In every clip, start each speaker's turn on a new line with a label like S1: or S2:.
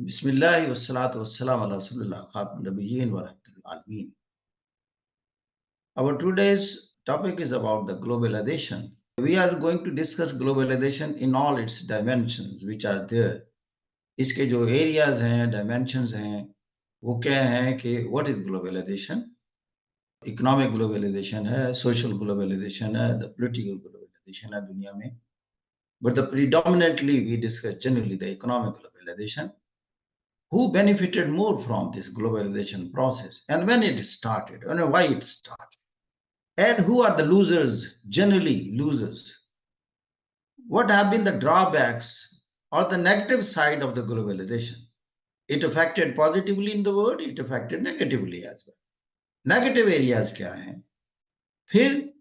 S1: Bismillah wassalatu wassalamu ala rasulillah khatam nabiyyin wa rahmatul alamin. Our today's topic is about the globalization. We are going to discuss globalization in all its dimensions which are there. इसके जो areas हैं, dimensions हैं, वो क्या हैं कि what is globalization? Economic globalization है, social globalization है, the political globalization है दुनिया में. But the predominantly we discuss generally the economic globalization. Who benefited more from this globalization process and when it started and why it started, and who are the losers, generally losers? What have been the drawbacks or the negative side of the globalization? It affected positively in the world, it affected negatively as well. Negative areas क्या हैं? फिर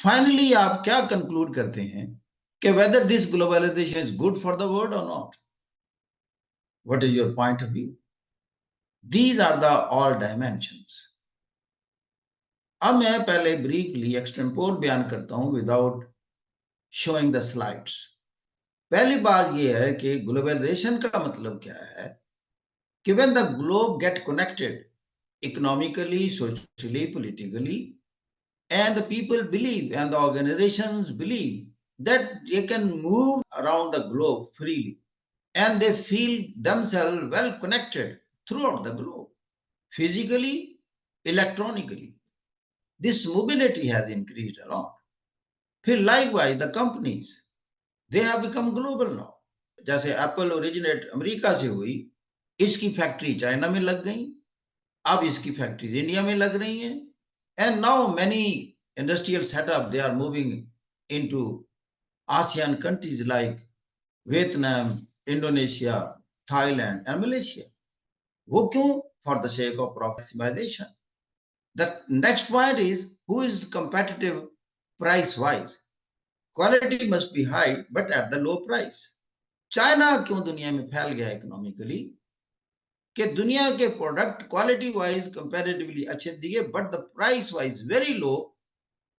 S1: finally आप क्या conclude करते हैं कि whether this globalization is good for the world or not? What is your point of view? These are the all dimensions. अब मैं पहले ब्रीफली एक्सटेम्पोर बयान करता हूं विदाउट शोइंग द स्लाइड्स. पहली बात यह है कि ग्लोबलाइजेशन का मतलब क्या है कि when the globe get connected economically, socially, politically, and the people believe and the organizations believe that they can move around the globe freely and they feel themselves well connected throughout the globe, physically, electronically. This mobility has increased a lot. फिर likewise the companies, they have become global now. जैसे Apple originate America से हुई, इसकी factory China में लग गई, अब इसकी फैक्ट्रीज इंडिया में लग रही हैं, and now many industrial setup they are moving into ASEAN countries like Vietnam, Indonesia, Thailand and Malaysia. वो क्यों? For the sake of maximization. The next point is who is competitive price wise. Quality must be high but at the low price. China क्यों दुनिया में फैल गया economically कि दुनिया के प्रोडक्ट क्वालिटी वाइज कंपैरेटिवली अच्छे दिए but the price wise very low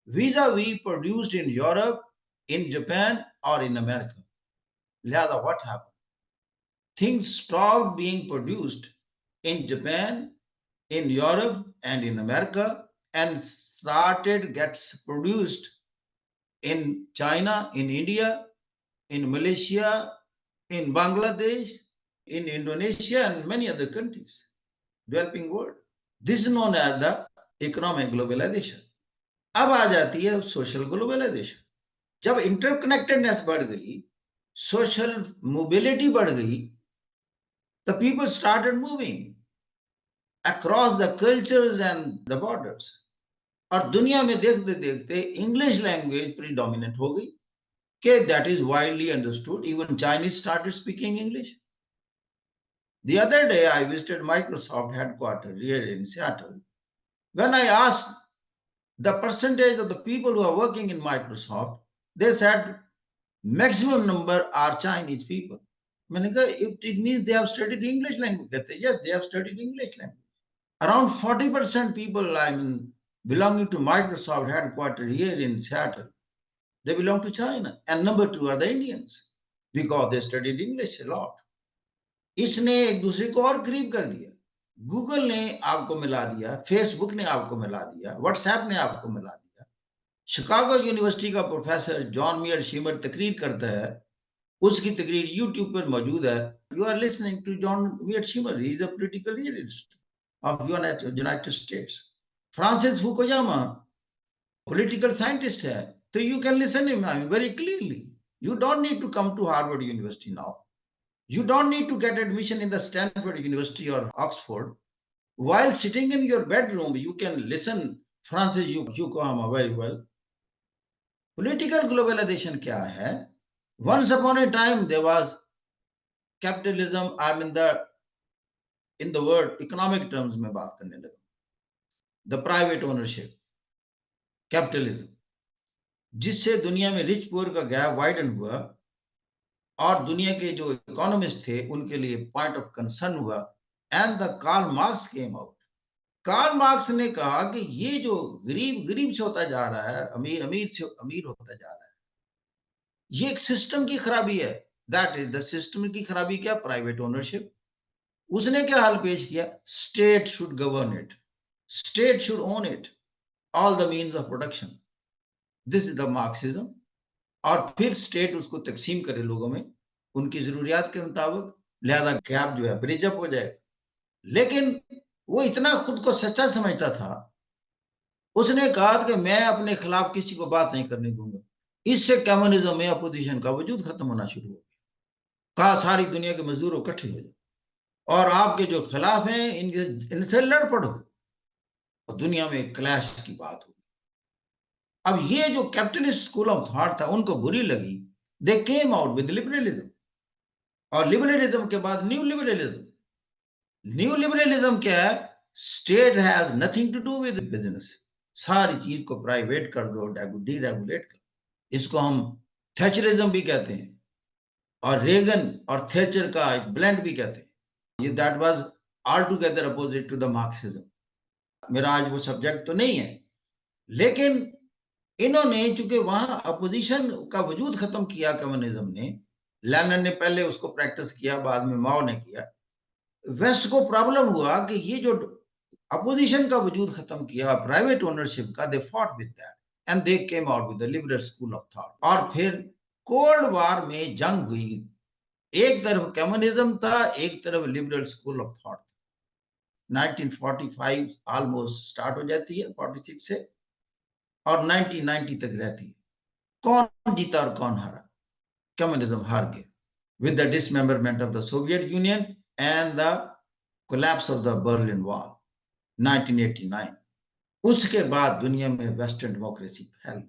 S1: visa we produced in Europe, in Japan और इन अमेरिका. लिहाजा what happened? Things stop being produced in Japan, in Europe and in America and started gets produced in China, in India, in Malaysia, in Bangladesh, in Indonesia and many other countries, developing world. This is known as the economic globalization. अब आ जाती है social globalisation. जब interconnectedness बढ़ गई, social mobility बढ़ गई, the people started moving across the cultures and the borders. और दुनिया में देखते देखते इंग्लिश लैंग्वेज प्रीडोमिनेंट हो गई कि that is widely understood. Even Chinese started speaking English. The other day I visited Microsoft headquarters here in Seattle. When I asked the percentage of the people who are working in Microsoft, they said maximum number are Chinese people. मैंने कहा it means they have studied English language. कहते yes, they have studied English language. Around 40% people belonging to Microsoft headquarters here in Seattle, they belong to China. And number two are the Indians because they studied English a lot. इसने एक दूसरे को और करीब कर दिया. Google ने आपको मिला दिया, फेसबुक ने आपको मिला दिया, व्हाट्सएप ने आपको मिला दिया. शिकागो यूनिवर्सिटी का प्रोफेसर जॉन मियर शीमर तकरीर करता है, उसकी तकरीर यूट्यूब पर मौजूद है. You are listening to John Mearsheimer, he is a political realist of United States. Francis Fukuyama, political scientist है, तो you can listen him very clearly. You don't need to come to Harvard University now. You don't need to get admission in the Stanford University or Oxford. While sitting in your bedroom, you can listen Francis Fukuyama very well. Political globalization क्या है? Once upon a time there was capitalism. I'm in the word economic terms में बात करने लगा. The private ownership, capitalism, जिससे दुनिया में rich poor gap गैप वाइडन हुआ और दुनिया के जो इकोनॉमिस्ट थे उनके लिए पॉइंट ऑफ कंसर्न हुआ. And the Karl Marx came out. Karl Marx ने कहा कि ये जो गरीब गरीब से होता जा रहा है, अमीर अमीर से अमीर होता जा रहा है, ये एक सिस्टम की खराबी है. दैट इज द सिस्टम की खराबी. क्या? Private ownership. उसने क्या हल पेश किया? State should govern it, state should own it, all the means of production. This is the Marxism. और फिर स्टेट उसको तकसीम करे लोगों में उनकी जरूरियात के मुताबिक, लिहाजा गैप जो है ब्रिज अप हो जाएगा। लेकिन वो इतना खुद को सच्चा समझता था, उसने कहा कि मैं अपने खिलाफ किसी को बात नहीं करने दूंगा। इससे कम्युनिज्म में अपोजिशन का वजूद खत्म होना शुरू हो गया। कहा सारी दुनिया के मजदूरों इकट्ठे हो जाए और आपके जो खिलाफ हैं इनसे लड़ पड़ो, और दुनिया में क्लैश की बात हो। अब ये जो कैपिटलिस्ट स्कूल ऑफ थॉट था उनको बुरी लगी, they came out with liberalism, और लिबरलिज्म के बाद न्यू लिबरलिज्म। न्यू लिबरलिज्म क्या है? State has nothing to do with business, सारी चीज को प्राइवेट कर दो, डीरेगुलेट कर। इसको हम थैचरिज्म भी कहते हैं, और रेगन और थैचर का एक ब्लेंड भी कहते हैं। That was altogether opposite to the Marxism. मेरा आज वो सब्जेक्ट तो नहीं है, लेकिन इन्होंने चूंकि वहां अपोजिशन का वजूद खत्म किया कम्युनिज्म ने, लेनिन ने पहले उसको प्रैक्टिस किया, बाद में माओ ने किया। वेस्ट को प्रॉब्लम हुआ कि ये जो अपोजिशन का वजूद खत्म किया, प्राइवेट ओनरशिप का, they fought with that and they came out with the liberal school of thought. और फिर कोल्ड वार में जंग हुई, एक तरफ कम्युनिज्म था, एक तरफ liberal school of thought. 1945 almost start हो जाती है 46 से, और 1990 तक रहती है। कौन जीता और कौन हारा? कम्युनिज्म हार गया with the dismemberment of the Soviet Union and the collapse of the Berlin Wall 1989। उसके बाद दुनिया में वेस्टर्न डेमोक्रेसी फैल गई।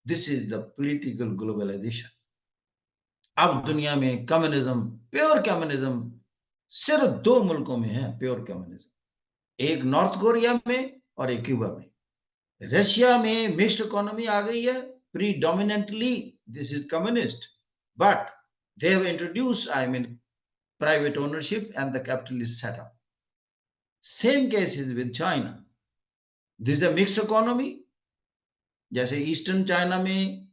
S1: This is the political globalisation. अब दुनिया में कम्युनिज्म, प्योर कम्युनिज्म, सिर्फ दो मुल्कों में है प्योर कम्युनिज्म, एक नॉर्थ कोरिया में और एक क्यूबा में। रशिया में मिक्स्ड इकोनॉमी आ गई है, predominantly this is communist, but they have introduced, I mean, private ownership and the capitalist setup. Same case is with China. This is a mixed economy. जैसे eastern China में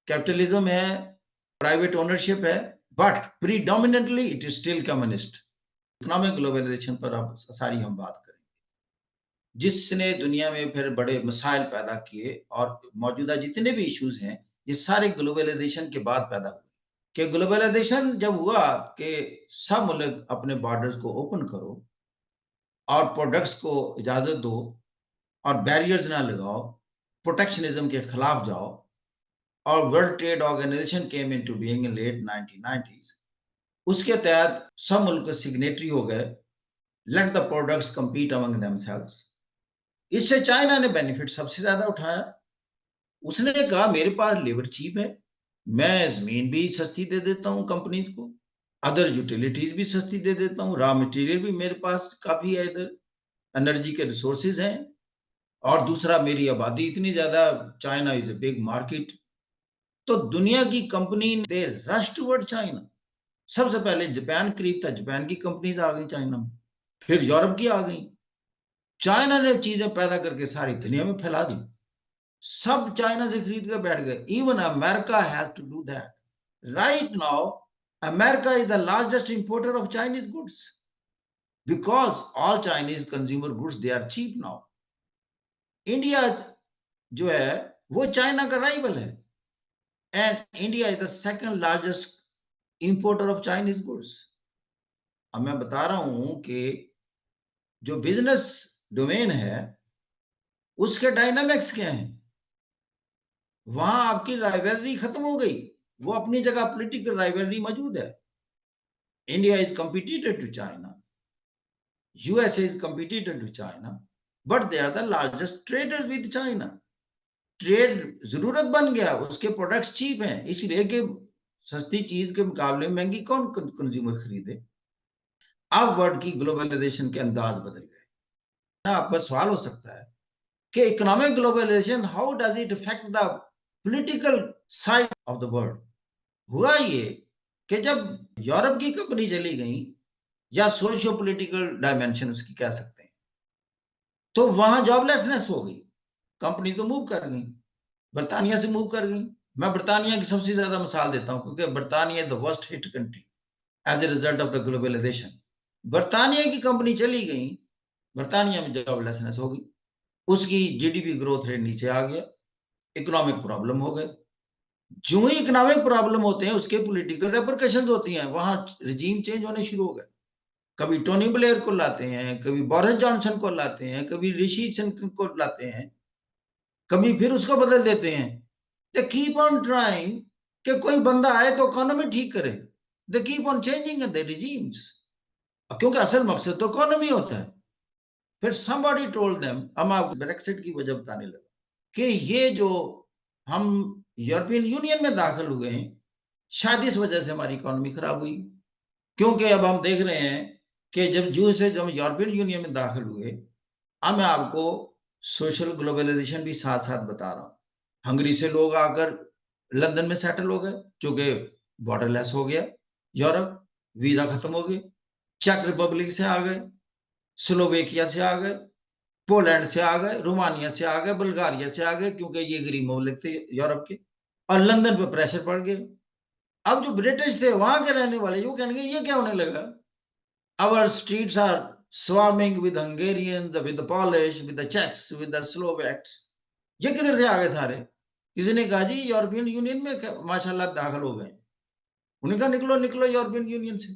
S1: capitalism है, private ownership है, but predominantly it is still communist. Economic globalisation पर अब सारी हम बात करेंगे, जिसने दुनिया में फिर बड़े मसाइल पैदा किए, और मौजूदा जितने भी इश्यूज हैं ये सारे ग्लोबलाइजेशन के बाद पैदा हुए। कि ग्लोबलाइजेशन जब हुआ कि सब मुल्क अपने बॉर्डर्स को ओपन करो और प्रोडक्ट्स को इजाजत दो और बैरियर्स ना लगाओ, प्रोटेक्शनिज्म के खिलाफ जाओ, और World trade Organization came into being in late 1990s। उसके तहत सब मुल्क सिग्नेटरी हो गए, let the products compete among themselves. इससे चाइना ने बेनिफिट सबसे ज्यादा उठाया। उसने कहा मेरे पास लेबर चीप है, मैं जमीन भी सस्ती दे देता हूं कंपनीज को, अदर यूटिलिटीज भी सस्ती दे देता हूं, रॉ मटेरियल भी मेरे पास काफी है, इधर एनर्जी के रिसोर्सेज हैं, और दूसरा मेरी आबादी इतनी ज्यादा, China is a big market. तो दुनिया की कंपनी दे रश टुवर्ड चाइना। सबसे पहले जापान करीब था, जापान की कंपनीज आ गई चाइना में, फिर यूरोप की आ गई। चाइना ने चीजें पैदा करके सारी दुनिया में फैला दी, सब चाइना से खरीद कर बैठ गए। Even America has to do that right now. America is the largest importer of Chinese goods, because all Chinese consumer goods they are cheap now. India जो है वो चाइना का राइवल है, and India is the second largest importer of Chinese goods. अब मैं बता रहा हूं कि जो बिजनेस डोमेन है उसके डायनामिक्स क्या हैं। वहां आपकी राइवलरी खत्म हो गई, वो अपनी जगह पॉलिटिकल राइवलरी मौजूद है। India is competitor to China, USA is competitor to China, but they are the largest traders with China. Trade जरूरत बन गया, उसके प्रोडक्ट्स चीप हैं, इसलिए कि सस्ती चीज के मुकाबले महंगी कौन कंज्यूमर खरीदे। अब वर्ल्ड की ग्लोबलाइजेशन के अंदाज बदल गए ना। आपका सवाल हो सकता है कि economic globalization how does it affect the political side of the world. हुआ ये कि जब यूरोप की कंपनी चली गई, या सोशियो पॉलिटिकल डायमेंशन उसकी कह सकते हैं, तो वहां जॉबलेसनेस हो गई, कंपनी तो मूव कर गई, बर्तानिया से मूव कर गई। मैं बर्तानिया की सबसे ज्यादा मिसाल देता हूं, क्योंकि बर्तानिया the worst hit country as a result of the globalization. बर्तानिया की कंपनी चली गई, बर्तानिया में जॉबलेसनेस हो गई, उसकी जीडीपी ग्रोथ रेट नीचे आ गया, इकोनॉमिक प्रॉब्लम हो गए। जो ही इकोनॉमिक प्रॉब्लम होते हैं उसके पॉलिटिकल रेपरकशन होती हैं, वहां रिजीम चेंज होने शुरू हो गए। कभी टोनी ब्लेयर को लाते हैं, कभी बोरिस जॉनसन को लाते हैं, कभी ऋषि सुनक को लाते हैं, कभी फिर उसको बदल देते हैं। दे कीप ऑन ट्राइंग कि कोई बंदा आए तो इकोनॉमी ठीक करे। They keep on changing the regimes, क्योंकि असल मकसद तो इकोनॉमी होता है। फिर somebody told them, हम आपको ब्रेक्सिट की वजह बताने लगे कि ये जो हम यूरोपियन यूनियन में दाखिल हुए हैं, शायद इस वजह से हमारी इकोनॉमी खराब हुई। क्योंकि अब हम देख रहे हैं कि जब हम यूरोपियन यूनियन में दाखिल हुए, अब मैं आपको सोशल ग्लोबलाइजेशन भी साथ साथ बता रहा हूं। हंगरी से लोग आकर लंदन में सेटल हो गए, क्योंकि बॉर्डरलेस हो गया यूरोप, वीजा खत्म हो गए। चेक रिपब्लिक से आ गए, स्लोवेकिया से आ गए, पोलैंड से आ गए, रोमानिया से आ गए, बुल्गारिया से आ गए, क्योंकि ये गरीब ममलिक थे यूरोप के, और लंदन पे प्रेशर पड़ गए। अब जो ब्रिटिश थे वहां के रहने वाले वो कहेंगे ये क्या होने लगा, our streets are swarming with Hungarians, with the Polish, with the Czechs, with the Slovaks, ये किधर से आ गए सारे। किसी ने कहा जी यूरोपियन यूनियन में माशाल्लाह दाखिल हो गए। उन्होंने कहा निकलो निकलो यूरोपियन यूनियन से।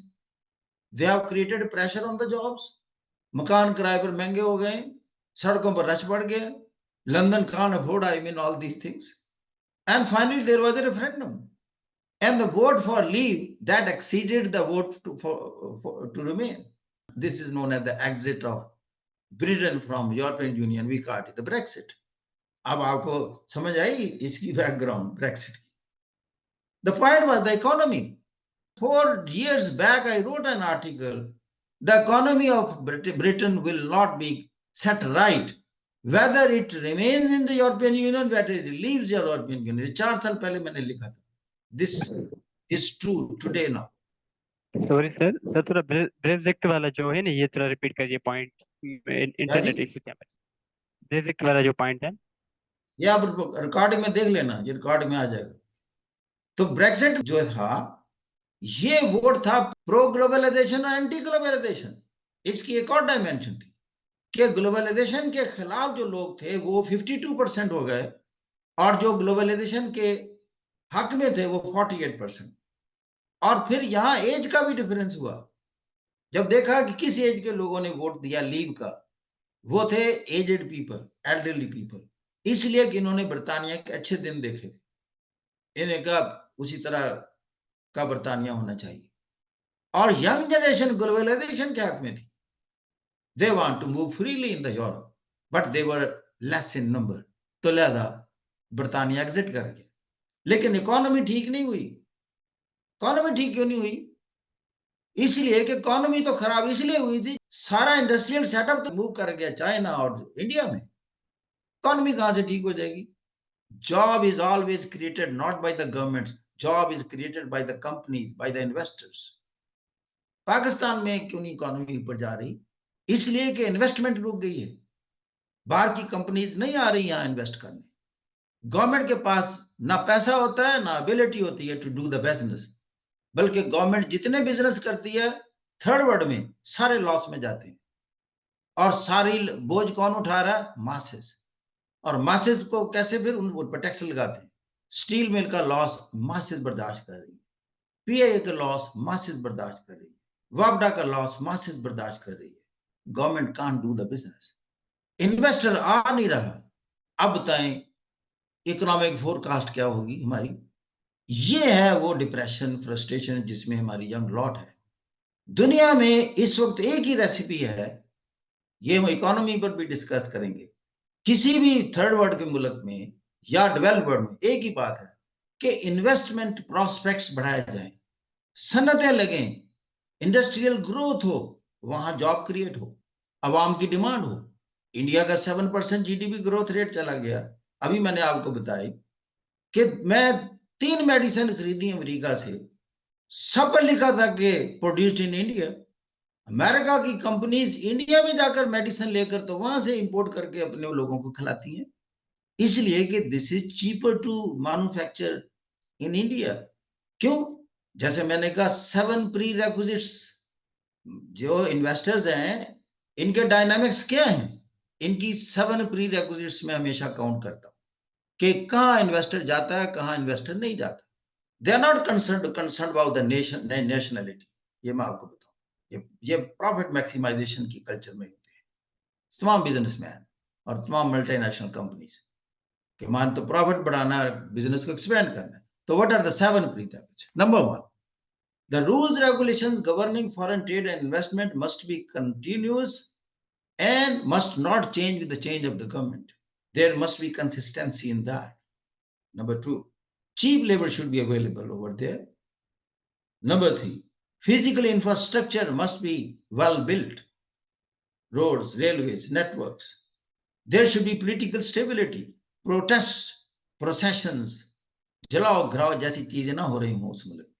S1: They have created pressure on the jobs, मकान किराए पर महंगे हो गए, सड़कों पर रश बढ़ गया, London can't afford, I mean, all these things. And finally there was a referendum, and the vote for leave that exceeded the vote to remain. This is known as the exit of Britain from European Union. We call it the Brexit. अब आपको समझ आई इसकी background Brexit की। The point was the economy. 4 years back I wrote an article, the economy of Britain will not be set right whether it remains in the European Union, whether it leaves the European Union. 4 साल पहले मैंने लिखा था। This is true today now.
S2: Sorry sir, थोड़ा Brexit वाला जो है ना, ये थोड़ा रिपीट करिए पॉइंट। इंटरनेट इशू क्या है? ब्रेक्सिट वाला जो पॉइंट है
S1: ये आप रिकॉर्डिंग में देख लेना, ये रिकॉर्डिंग में आ जाएगा। तो ब्रेक्सिट जो था ये वोट था प्रो ग्लोबलाइजेशन और एंटी ग्लोबलाइजेशन। इसकी एक और डायमेंशन थी कि ग्लोबलाइजेशन के खिलाफ जो लोग थे वो 52% हो गए, और जो ग्लोबलाइजेशन के हक में थे वो 48%। और फिर यहां एज का भी डिफरेंस हुआ। जब देखा कि किस एज के लोगों ने वोट दिया लीव का, वो थे एजेड पीपल, एल्डरली पीपल, इसलिए कि इन्होंने बर्तानिया के अच्छे दिन देखे थे। इन्हें कहा उसी तरह का बर्तानिया होना चाहिए। और यंग जनरेशन ग्लोबलाइजेशन के हक में थी। They want to move freely in the Europe, but they were less in number, तो लिहाजा बर्तानिया एग्जिट कर गया। लेकिन इकोनॉमी ठीक नहीं हुई। इकोनॉमी ठीक क्यों नहीं हुई? इसलिए कि इकोनॉमी तो खराब इसलिए हुई थी, सारा इंडस्ट्रियल सेटअप तो मूव कर गया चाइना और इंडिया में। इकोनॉमी कहां से ठीक हो जाएगी? Job is always created not by the government, job is created by the companies, by the investors. Pakistan में क्यों नहीं इकोनॉमी ऊपर जा रही? इसलिए कि इन्वेस्टमेंट रुक गई है। बाहर की कंपनीज नहीं आ रही यहां इन्वेस्ट करने। गवर्नमेंट के पास ना पैसा होता है ना एबिलिटी होती है टू डू द बिजनेस। बल्कि गवर्नमेंट जितने बिजनेस करती है थर्ड वर्ल्ड में सारे लॉस में जाते हैं। और सारी बोझ कौन उठा रहा है? मासेस। और मासेस को कैसे फिर उन पर टैक्स लगाते हैं। स्टील मिल का लॉस मासेस बर्दाश्त कर रही है, पीआईए का लॉस मासेस बर्दाश्त कर रही है, वापडा का लॉस मासेस बर्दाश्त कर रही है। Government can't do the business, investor आ नहीं रहा। अब बताएं इकोनॉमिक फोरकास्ट क्या होगी हमारी? ये है वो डिप्रेशन, फ्रस्ट्रेशन जिसमें हमारी यंग लॉट है। दुनिया में इस वक्त एक ही रेसिपी है, ये हम इकोनॉमी पर भी डिस्कस करेंगे। किसी भी थर्ड वर्ल्ड के मुल्क में या डेवलप्ड वर्ल्ड में एक ही बात है कि इन्वेस्टमेंट प्रोस्पेक्ट्स बढ़ाए जाएं, सनतें लगें, इंडस्ट्रियल ग्रोथ हो, वहां जॉब क्रिएट हो, आवाम की डिमांड हो। इंडिया का 7% जीडीपी ग्रोथ रेट चला गया। अभी मैंने आपको बताई कि मैं 3 मेडिसिन खरीदी अमेरिका से, सब पर लिखा था कि प्रोड्यूस्ड इन इंडिया। अमेरिका की कंपनीज इंडिया में जाकर मेडिसिन लेकर तो वहां से इंपोर्ट करके अपने लोगों को खिलाती हैं, इसलिए कि this is cheaper to manufacture in India. क्यों? जैसे मैंने कहा 7 प्री रेक्विजिट्स जो इन्वेस्टर्स हैं इनके डायनामिक्स क्या हैं, इनकी 7 प्री रेक्विजिट्स में हमेशा काउंट करता हूं कि कहां इन्वेस्टर जाता है, कहां इन्वेस्टर नहीं जाता। They are not concern about the nationality. ये मैं आपको बताऊं, ये प्रॉफिट मैक्सिमाइजेशन की कल्चर में होते हैं तमाम बिजनेसमैन और तमाम मल्टीनेशनल कंपनीज के मान तो प्रॉफिट बढ़ाना है, बिजनेस को एक्सपेंड करना है। तो what are the 7 prerequisites? Number 1, the rules regulations governing foreign trade and investment must be continuous and must not change with the change of the government. There must be consistency in that. Number 2, cheap labor should be available over there. Number 3, physical infrastructure must be well built. Roads, railways, networks. There should be political stability. Protests, processions, जलाओ घराओ जैसी चीजें ना हो रही हों उस मुल्क में।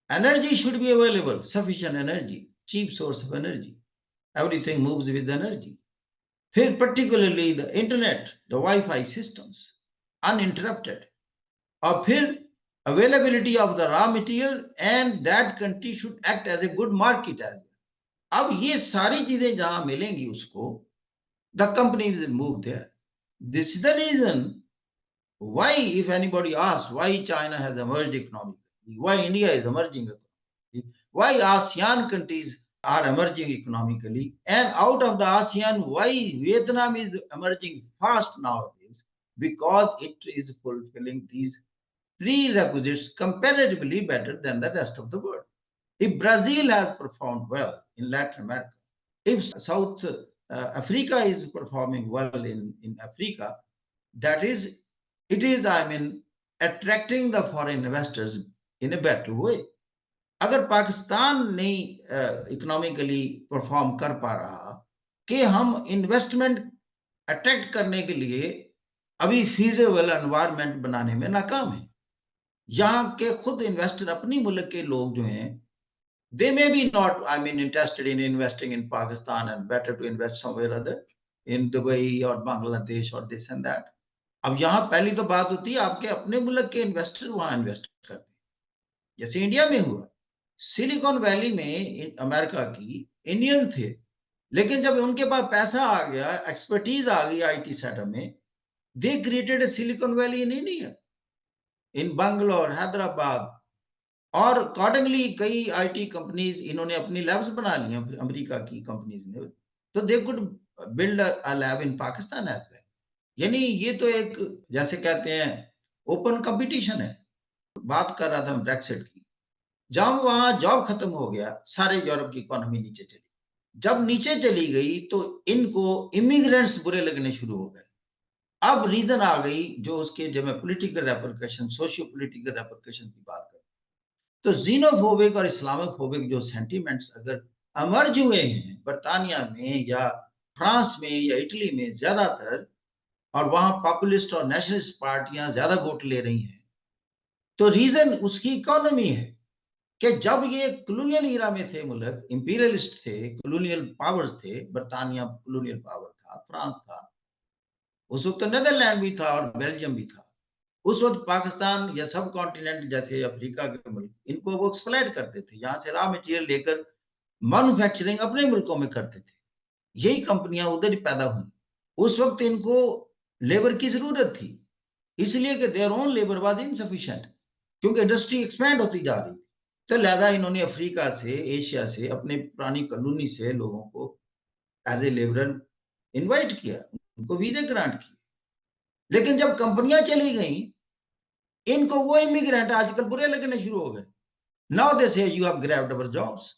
S1: Energy should be available, sufficient energy, cheap source of energy. Everything moves with energy. Here, particularly the internet, the Wi-Fi systems, uninterrupted. Or here, availability of the raw material, and that country should act as a good market as well. अब ये सारी चीजें जहां मिलेंगी उसको, the companies will move there. This is the reason why, if anybody asks why China has emerged economically, why India is emerging economically, why ASEAN countries are emerging economically, and out of the ASEAN, why Vietnam is emerging fast nowadays, because it is fulfilling these prerequisites comparatively better than the rest of the world. If Brazil has performed well in Latin America, if South Africa is performing well in Africa, that is, it is, I mean, attracting the foreign investors in a better way. अगर पाकिस्तान नहीं economically perform कर पा रहा कि हम investment attract करने के लिए अभी फीजेबल एनवायरनमेंट बनाने में नाकाम है, यहाँ के खुद इन्वेस्टर अपनी मुल्क के लोग जो हैं, they may be not, I mean, interested in investing in Pakistan and better to invest somewhere other in Dubai or Bangladesh or this and that. अब यहाँ पहली तो बात होती है आपके अपने मुल्क के इन्वेस्टर वहां इन्वेस्ट करते हैं, जैसे इंडिया में हुआ। सिलिकॉन वैली में अमेरिका की इंडियन थे, लेकिन जब उनके पास पैसा आ गया, एक्सपर्टीज आ गई आईटी सेक्टर में, they created Silicon Valley in India, in Bangalore, Hyderabad, और अकॉर्डिंगली कई आईटी कंपनीज इन्होंने अपनी लैब्स बना ली हैं अमेरिका की कंपनीज ने, तो they could build a lab in Pakistan as well. यानी ये तो एक जैसे कहते हैं ओपन कंपटीशन है। बात कर रहा था मैं ब्रेक्सिट की, जब वहां जॉब खत्म हो गया, सारे यूरोप की इकोनॉमी नीचे चली। जब नीचे चली गई तो इनको इमिग्रेंट्स बुरे लगने शुरू हो गए। अब रीजन आ गई जो उसके, जब मैं political repercussion, socio political repercussion की बात करता, तो जीनोफोबिक और इस्लामोफोबिक जो सेंटिमेंट्स अगर अमर्ज हुए हैं बर्तानिया में या फ्रांस में या इटली में ज्यादातर, और वहां पॉपुलिस्ट और नेशनलिस्ट पार्टियां ज्यादा वोट ले रही हैं, तो रीजन उसकी इकोनॉमी है कि जब ये कॉलोनियल ईरा में थे, मुल्क इंपीरियलिस्ट थे, कॉलोनियल पावर्स थे, बर्तानिया कॉलोनियल पावर था, फ्रांस था, उस वक्त तो नेदरलैंड भी था और बेल्जियम भी था। उस वक्त पाकिस्तान या सब कॉन्टिनेंट जैसे अफ्रीका के मुल्क, इनको वो एक्सप्लॉइट करते थे, यहाँ से रॉ मटेरियल लेकर मैन्युफैक्चरिंग अपने मुल्कों में करते थे। यही कंपनियां उधर ही पैदा हुई। उस वक्त इनको लेबर की जरूरत थी, इसलिए कि their own labour was insufficient, क्योंकि इंडस्ट्री एक्सपैंड होती जा रही थी। तो लिहाजा इन्होंने अफ्रीका से, एशिया से, अपने पुरानी कॉलोनी से लोगों को एज ए लेबरर इनवाइट किया, उनको वीजे ग्रांट किए। लेकिन जब कंपनियां चली गई, इनको वो इमिग्रेंट आजकल बुरे लगने शुरू हो गए। नाउ दे से you have grabbed our jobs.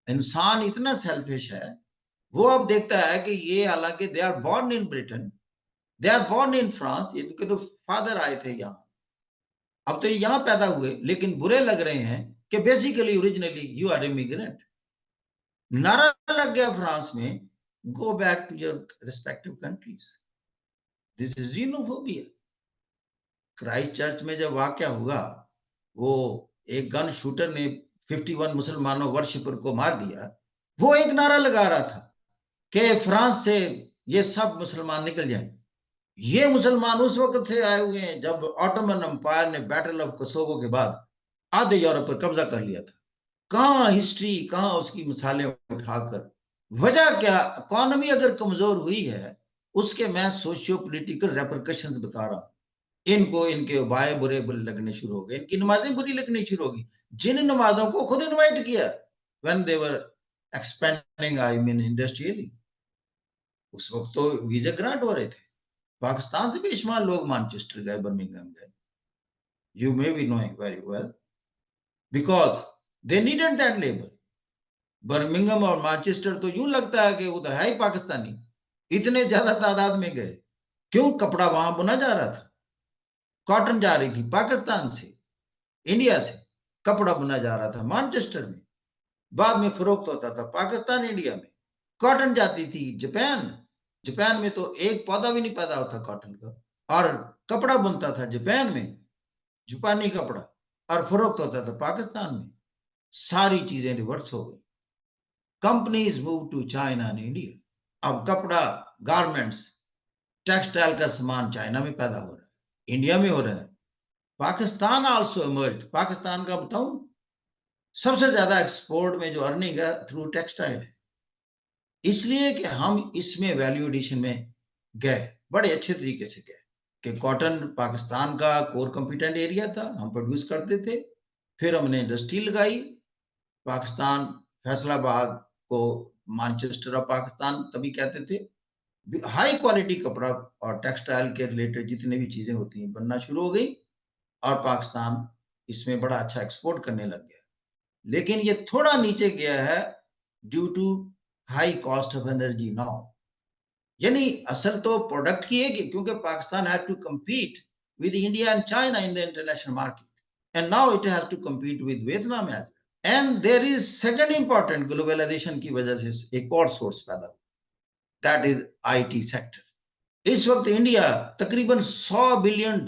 S1: इंसान इतना सेल्फिश है, वो अब देखता है कि ये, हालांकि they are born in Britain, they are born in France, इनके तो फादर आए थे यहाँ, अब तो ये यहाँ पैदा हुए, लेकिन बुरे लग रहे हैं कि basically originally you are immigrant. नारा लग गया फ्रांस में, go back to your respective countries. This is xenophobia. Christchurch में जब वाकया हुआ, वो एक गन शूटर ने 51 मुसलमानों वर्शिपर को मार दिया, वो एक नारा लगा रहा था कि फ्रांस से ये सब मुसलमान निकल जाएं। ये मुसलमान उस वक्त से आए हुए हैं जब ऑटोमन एम्पायर ने बैटल ऑफ कोसोवो के बाद आधे यूरोप पर कब्जा कर लिया था। कहाँ हिस्ट्री, कहाँ उसकी मिसालें उठाकर, वजह क्या, इकोनॉमी अगर कमजोर हुई है उसके मैं सोशियो पोलिटिकल रेपरकशंस बता रहा हूं। इनको इनके उबाय बुरे बुरे लगने शुरू हो गए, इनकी नमाजें बुरी लगनी शुरू होगी, जिन नमाजों को खुद इनवाइट किया when they were expanding, I mean industrially, उस वक्त तो वीजा ग्रांट हो रहे थे। पाकिस्तान से बेशुमार लोग मैनचेस्टर गए, बर्मिंघम गए, you may be knowing very well, because they needed that labour. Birmingham और मैनचेस्टर तो यूं लगता है कि वो तो है ही पाकिस्तानी, इतने ज्यादा तादाद में गए। क्यों? कपड़ा वहां बुना जा रहा था, कॉटन जा रही थी पाकिस्तान से, इंडिया से कपड़ा बुना जा रहा था मैनचेस्टर में, बाद में फरोख्त होता था पाकिस्तान इंडिया में। कॉटन जाती थी जापान, जापान में तो एक पौधा भी नहीं पैदा होता कॉटन का, और कपड़ा बुनता था जापान में, जापानी कपड़ा, और फरोख्त होता था पाकिस्तान में। सारी चीजें रिवर्स हो गई, companies move to China and India. अब कपड़ा, गारमेंट्स, टेक्सटाइल का सामान चाइना में पैदा हो रहा है, इंडिया में हो रहा है। पाकिस्तान आल्सो इमर्ज, पाकिस्तान का बताऊं सबसे ज्यादा एक्सपोर्ट में जो अर्निंग है थ्रू टेक्सटाइल है, इसलिए कि हम इसमें वैल्यू एडिशन में गए, बड़े अच्छे तरीके से गए कि कॉटन पाकिस्तान का कोर कंपिटेंट एरिया था, हम प्रोड्यूस करते थे। फिर हमने इंडस्ट्री लगाई, पाकिस्तान, फैसलाबाद को मैनचेस्टर ऑफ पाकिस्तान तभी कहते थे। हाई क्वालिटी कपड़ा और टेक्सटाइल के रिलेटेड जितने भी चीजें होती हैं बनना शुरू हो गई, और पाकिस्तान इसमें बड़ा अच्छा एक्सपोर्ट करने लग गया। लेकिन ये थोड़ा नीचे गया है due to high cost of energy now. यानी असल तो प्रोडक्ट की है कि क्योंकि Pakistan had to compete with India and China in the international market, and now it has to compete with Vietnam as well. And there is second important globalization की वजह से एक और सोर्स पैदा हुआ, दैट इज आईटी सेक्टर। इस वक्त India तकरीबन $100 बिलियन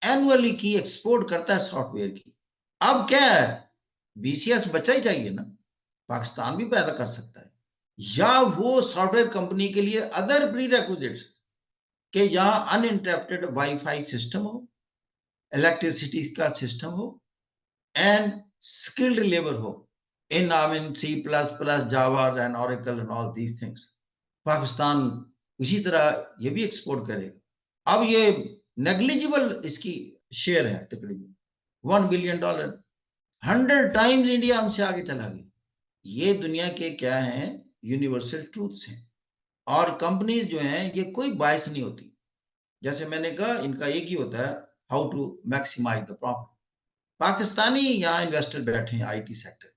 S1: एनुअली की एक्सपोर्ट करता है सॉफ्टवेयर की। अब क्या है, बीसीएस बचा ही चाहिए ना, पाकिस्तान भी पैदा कर सकता है, या वो सॉफ्टवेयर कंपनी के लिए अदर प्री रेक्विजिट्स कि यहां अनइंटरप्टेड वाईफाई सिस्टम हो, इलेक्ट्रिसिटी का सिस्टम हो, एंड skilled labor हो in, I mean, C++, Java and Oracle and all these things. Pakistan इसी तरह ये भी एक्सपोर्ट करेगा। अब ये नेग्लिजिबल इसकी शेयर है, तकरीबन $1 बिलियन, 100 टाइम्स इंडिया हमसे आगे चला गया। ये दुनिया के क्या हैं, यूनिवर्सल ट्रूथ्स हैं। और कंपनीज जो हैं ये कोई बायस नहीं होती, जैसे मैंने कहा इनका एक ही होता है, how to maximize the profit. Pakistani यहाँ इन्वेस्टर बैठे हैं आईटी सेक्टर,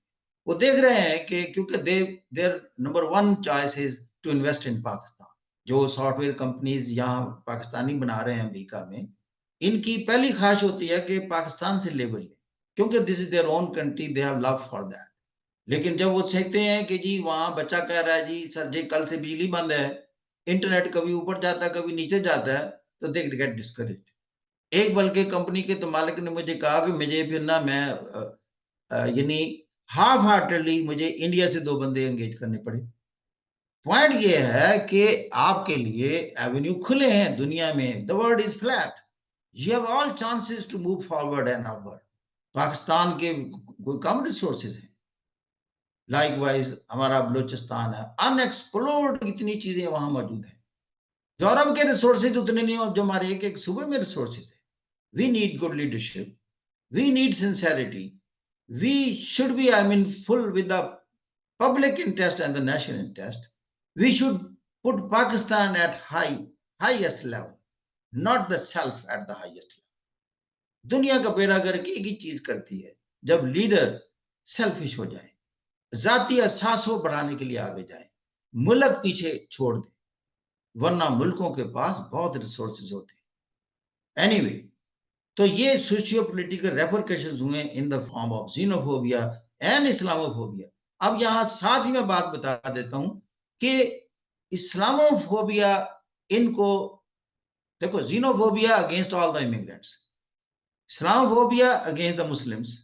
S1: वो देख रहे हैं कि क्योंकि their number 1 choice is to invest in Pakistan. जो सॉफ्टवेयर कंपनीज यहाँ पाकिस्तानी बना रहे हैं अमेरिका में, इनकी पहली ख्वाहिश होती है कि पाकिस्तान से लेबर लें, क्योंकि this is their own country, they have love for that. लेकिन जब वो देखते हैं कि जी वहां बच्चा कह रहा है जी सर जी कल से बिजली बंद है, इंटरनेट कभी ऊपर जाता है कभी नीचे जाता है, तो दे गेट डिस्करेज। एक बल्कि कंपनी के तो मालिक ने मुझे कहा कि मुझे फिर ना मैं यानी हाफ हार्टेडली मुझे इंडिया से 2 बंदे एंगेज करने पड़े। पॉइंट ये है कि आपके लिए एवेन्यू खुले हैं दुनिया में, the world is flat, you have all chances to move forward and upward. Pakistan के कोई कम रिसोर्सेज हैं, लाइकवाइज हमारा बलूचिस्तान है, अनएक्सप्लोर्ड इतनी चीजें वहां मौजूद हैं। यूरोप के रिसोर्सेज उतने नहीं हो जो हमारे एक एक सूबे में रिसोर्सेज है। We need good leadership. We need sincerity. We should be, I mean, full with the public interest and the national interest. We should put Pakistan at highest level, not the self at the highest level. दुनिया का बेड़ा गर्क एक ही चीज करती है, जब leader selfish हो जाए, जाती एहसास को बढ़ाने के लिए आगे जाए, मुल्क पीछे छोड़ दे, वरना मुल्कों के पास बहुत रिसोर्सेज होते हैं। एनीवे, तो ये सोशियो पोलिटिकल रेपरकशंस हुए in the form of xenophobia and Islamophobia. अब यहां साथ ही मैं बात बता देता हूं कि इस्लामोफोबिया, इनको देखो, xenophobia against all the immigrants, Islamophobia against the Muslims,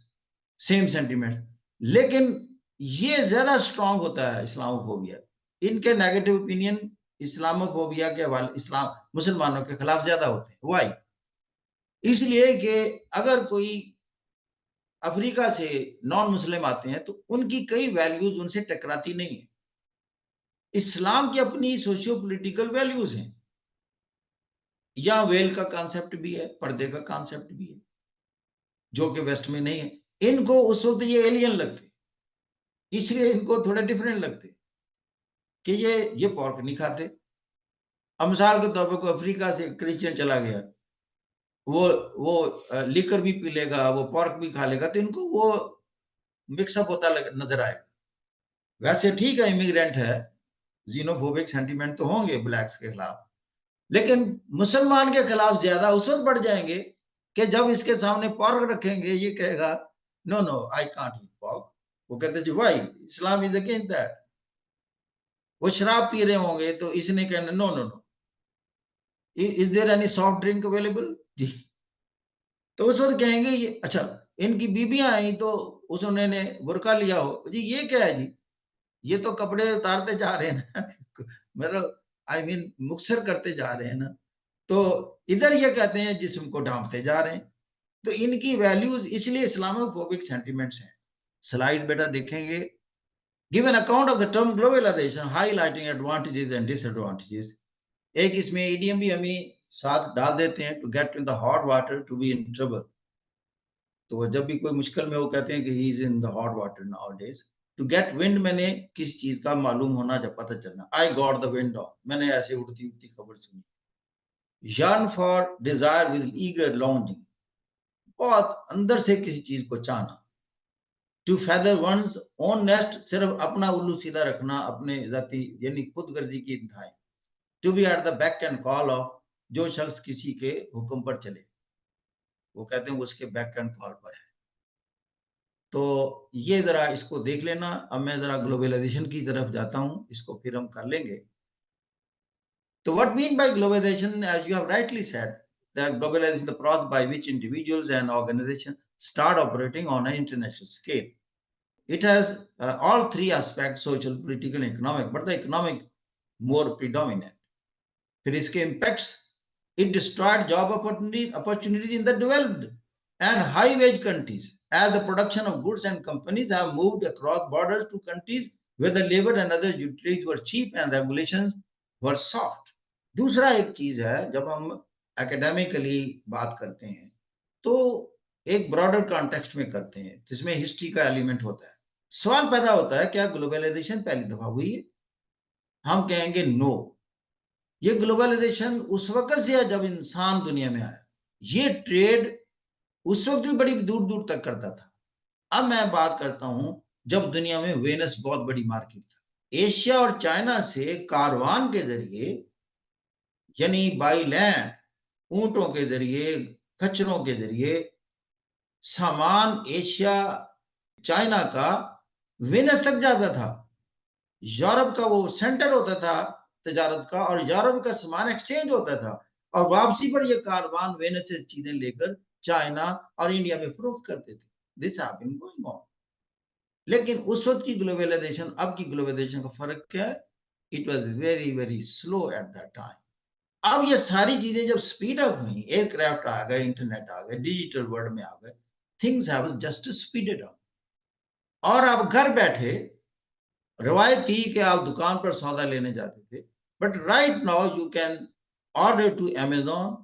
S1: same sentiment, लेकिन ये ज्यादा स्ट्रांग होता है इस्लामोफोबिया। इनके नेगेटिव ओपिनियन इस्लामोफोबिया के हवाले इस्लाम मुसलमानों के खिलाफ ज्यादा होते हैं। वाई? इसलिए कि अगर कोई अफ्रीका से नॉन मुस्लिम आते हैं, तो उनकी कई वैल्यूज उनसे टकराती नहीं है। इस्लाम की अपनी सोशियो पॉलिटिकल वैल्यूज हैं, या वेल का कॉन्सेप्ट भी है, पर्दे का कॉन्सेप्ट भी है, जो कि वेस्ट में नहीं है। इनको उस वक्त ये एलियन लगते, इसलिए इनको थोड़े डिफरेंट लगते कि ये पोर्क नहीं खाते। अब मिसाल के तौर पर कोई अफ्रीका से क्रिश्चियन चला गया, वो लिकर भी पी लेगा, वो पोर्क भी खा लेगा, तो इनको वो मिक्सअप होता नजर आएगा। वैसे ठीक है, इमिग्रेंट है, जीनोफोबिक सेंटीमेंट तो होंगे ब्लैक्स के खिलाफ, लेकिन मुसलमान के खिलाफ ज्यादा उस वक्त बढ़ जाएंगे कि जब इसके सामने पोर्क रखेंगे, ये कहेगा no no I can't eat pork. वो कहते जी वाई, इस्लाम इज अगेंस्ट दैट। वो शराब पी रहे होंगे तो इसने कहना no no no, is there any soft drink available जी। तो उस वक्त कहेंगे ये अच्छा, इनकी बीबियां आई तो उसने बुरका लिया हो जी, ये क्या है जी, ये तो कपड़े उतारते जा रहे हैं ना मतलब आई मीन मुक्सर करते जा रहे हैं ना। तो इधर ये कहते हैं जिस्म को ढांपते जा रहे हैं। तो इनकी वैल्यूज इसलिए इस्लामोफोबिक सेंटिमेंट्स हैं। स्लाइड बेटा देखेंगे। Give an account of the term globalization highlighting advantages and disadvantages. एक इसमें ईडीएम भी हमें साथ डाल देते हैं, to get in the hot water to be in trouble. तो जब भी कोई मुश्किल में, वो कहते हैं कि he is in the hot water nowadays. To get wind, मैंने किस चीज का मालूम होना, जब पता चलना। I got the wind of, मैंने ऐसे उड़ती उड़ती खबर सुनी। yearn for desire with eager longing, बहुत अंदर से किसी चीज को चाहना। To feather one's own nest, सिर्फ अपना उल्लू सीधा रखना, अपने जाति यानी खुद गर्जी की इंतहाई। To be at the back and call of, जो शख्स किसी के हुक्म पर चले, वो कहते हैं उसके बैक एंड कॉल पर है। तो ये जरा इसको देख लेना। अब मैं जरा ग्लोबलाइजेशन की तरफ जाता हूं, इसको फिर हम कर लेंगे। तो what mean by globalization, as you have rightly said, that globalization is the process by which individuals and organizations start operating on an international scale. It has all three aspects: social, political, and economic, but the economic more predominant. फिर इसके impacts: it destroyed job opportunities in the developed and high-wage countries, as the production of goods and companies have moved across borders to countries where the labor and other utilities were cheap and regulations were soft. दूसरा एक चीज है, जब हम academically बात करते हैं तो एक ब्रॉडर कॉन्टेक्स्ट में करते हैं, जिसमें हिस्ट्री का एलिमेंट होता है। सवाल पैदा होता है, क्या ग्लोबलाइजेशन पहली दफा हुई है? हम कहेंगे नो। ये ग्लोबलाइजेशन उस वक्त से है जब इंसान दुनिया में आया। ये ट्रेड उस वक्त भी बड़ी दूर दूर तक करता था। अब मैं बात करता हूं जब दुनिया में वेनस बहुत बड़ी मार्केट था। एशिया और चाइना से कारवान के जरिए, यानी बाई लैंड, ऊंटों के जरिए, खच्चरों के जरिए सामान एशिया चाइना का वेनस तक जाता था। यूरोप का वो सेंटर होता था तजारत का, और यूरोप का सामान एक्सचेंज होता था, और वापसी पर ये कारवान वेनस से चीजें लेकर चाइना और इंडिया में फरोख्त करते थे। This have been going on. लेकिन उस वक्त की ग्लोबलाइजेशन, अब की ग्लोबलाइजेशन का फर्क क्या है? It was very very slow at that time. अब ये सारी चीजें जब स्पीड अप हुई, एयरक्राफ्ट आ गए, इंटरनेट आ गए, डिजिटल वर्ल्ड में आ गए, things have just speeded up. और आप घर बैठे, रवायत थी कि आप दुकान पर सौदा लेने जाते थे, but right now you can order to Amazon,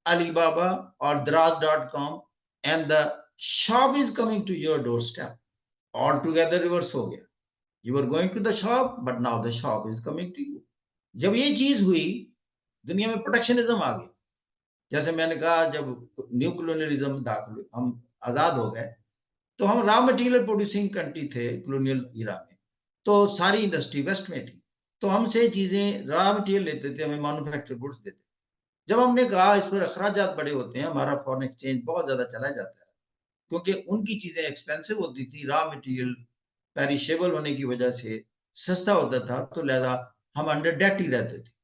S1: Alibaba और Draz.com, and the shop is coming to your doorstep. All together reverse हो गया। You are going to the shop, but now the shop is coming to you. जब ये चीज हुई, दुनिया में protectionism आ गया। जैसे मैंने कहा, जब न्यू कॉलोनियलिज्म दाखिल, हम आजाद हो गए, तो हम रॉ मटेरियल प्रोड्यूसिंग कंट्री थे कॉलोनियल इरा में, तो सारी इंडस्ट्री वेस्ट में थी, तो हमसे चीजें रॉ मटेरियल लेते थे, हमें मैन्युफैक्चर गुड्स देते। जब हमने कहा इस पर अखराजात बड़े होते हैं, हमारा फॉरेन एक्सचेंज बहुत ज्यादा चला जाता है, क्योंकि उनकी चीजें एक्सपेंसिव होती थी, रॉ मटेरियल पेरिशेबल होने की वजह से सस्ता होता था, तो लिहाजा हम अंडर डेट ही रहते थे।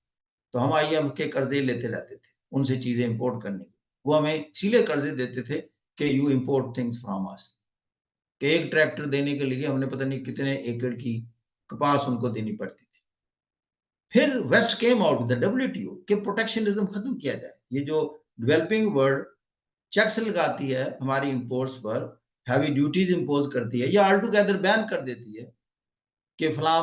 S1: तो हम IMF के कर्जे लेते रहते थे उनसे चीजें इंपोर्ट करने की। वो हमें इसीलिए कर्जे देते थे कि you import things from us, कि एक ट्रैक्टर देने के लिए हमने पता नहीं कितने एकड़ की कपास उनको देनी पड़ती थी। फिर west came out the WTO कि प्रोटेक्शनिज्म खत्म किया जाए। ये जो डेवलपिंग वर्ल्ड चेक्स लगाती है हमारी इंपोर्ट्स पर, हैवी ड्यूटीज इंपोज करती है या ऑल टुगेदर बैन कर देती है कि फलां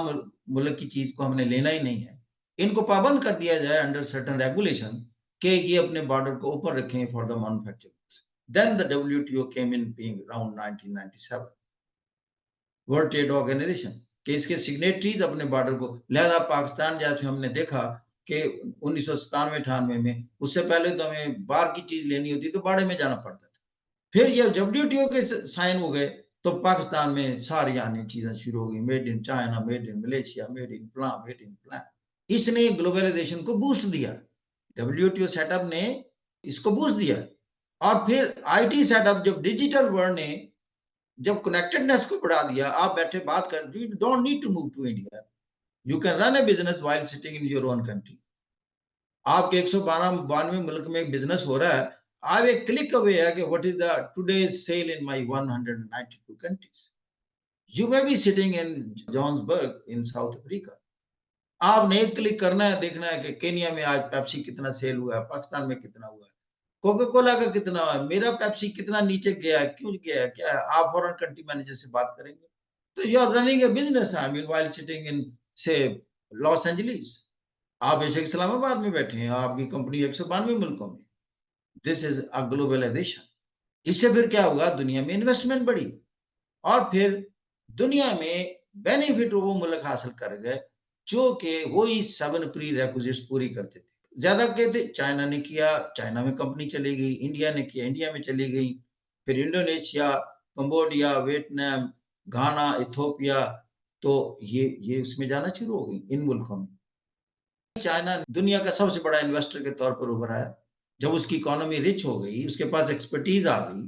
S1: मुल्क की चीज को हमने लेना ही नहीं है, इनको पाबंद कर दिया जाए अंडर सर्टन रेगुलेशन कि ये अपने बॉर्डर को ओपन रखें for the manufacturers. Then the WTO came in being around 1997, world trade organization के इसके सिग्नेटरीज अपने बॉर्डर को, लिहाजा पाकिस्तान जैसे हमने देखा कि 1997-98 में, उससे पहले तो हमें बाहर की चीज लेनी होती तो बाड़े में जाना पड़ता था। फिर ये WTO के साइन हो गए तो पाकिस्तान में सारी आने चीजें शुरू हो गई, made in China, made in Malaysia, made in plan, made in plan. इसने ग्लोबलाइजेशन को बूस्ट दिया, WTO सेटअप ने इसको बूस्ट दिया। और फिर IT सेटअप, जब डिजिटल वर्ल्ड ने जब कनेक्टेडनेस को बढ़ा दिया, आप बैठे बात कर, you don't need to move to India, you can run a business while sitting in your own country. आपके 192 मुल्क में एक बिजनेस हो रहा है, आप एक क्लिक अवे है कि what is the today's sale in my 192 countries. You may be sitting in Johannesburg in South Africa, आपने एक क्लिक करना है, देखना है कि केनिया में आज पेप्सी कितना सेल हुआ है, पाकिस्तान में कितना हुआ है, कोका कोला का कितना है, मेरा पेप्सी कितना नीचे गया है, क्यों गया है, क्या है, आप फॉरेन कंट्री मैनेजर से बात करेंगे। तो you are running a business, I mean while sitting in से लॉस एंजलिस, आप बेशक इस्लामाबाद में बैठे हैं, आपकी कंपनी 192 मुल्कों में। This is a globalization. इससे फिर क्या होगा, दुनिया में इन्वेस्टमेंट बढ़ी और फिर दुनिया में बेनिफिट वो मुल्क हासिल कर गए जो कि वही 7 प्री रेक्विजिट्स पूरी करते थे। ज्यादा कहते चाइना ने किया, चाइना में कंपनी चली गई, इंडिया ने किया, इंडिया में चली गई, फिर इंडोनेशिया, कंबोडिया, वियतनाम, घाना, इथोपिया, तो ये उसमें जाना शुरू हो गई इन मुल्कों में। चाइना दुनिया का सबसे बड़ा इन्वेस्टर के तौर पर उभरा है, जब उसकी इकोनॉमी रिच हो गई, उसके पास एक्सपर्टीज आ गई,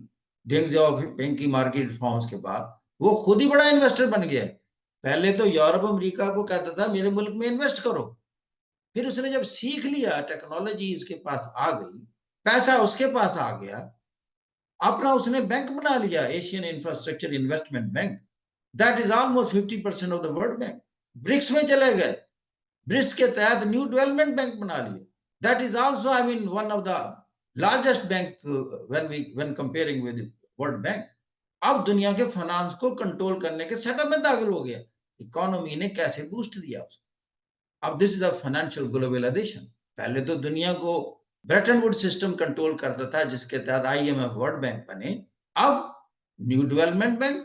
S1: डेंग जियाओपिंग की मार्केट रिफॉर्म्स के बाद वो खुद ही बड़ा इन्वेस्टर बन गया। पहले तो यूरोप अमेरिका को कहता था मेरे मुल्क में इन्वेस्ट करो, फिर उसने जब सीख लिया, टेक्नोलॉजी उसके पास आ गई, पैसा उसके पास आ गया, अपना उसने बैंक बना लिया, Asian infrastructure investment bank, that is almost 50% of the world bank. BRICS में चले गए, ब्रिक्स के तहत न्यू डेवलपमेंट बैंक बना लिया, that is also I mean one of the largest bank when comparing with world bank. अब दुनिया के फाइनेंस को कंट्रोल करने के सेटअप में दाखिल हो गया। इकोनॉमी ने कैसे बूस्ट दिया उसको। अब this is the financial globalization. पहले तो दुनिया को ब्रेटन वुड सिस्टम कंट्रोल करता था, जिसके तहत IMF वर्ल्ड बैंक बने। अब new development bank,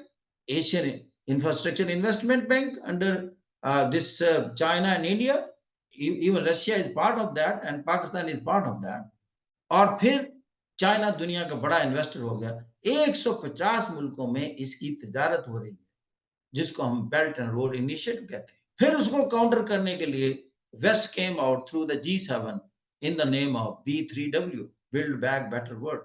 S1: Asian infrastructure investment bank under this China and India, even Russia is part of that and Pakistan is part of that। और फिर China दुनिया का बड़ा इन्वेस्टर हो गया, 150 मुल्कों में इसकी तिजारत हो रही है, जिसको हम बेल्ट एंड रोड इनिशिएटिव कहते हैं। फिर उसको काउंटर करने के लिए west came out through the G7 in the name of B3W, build back better world.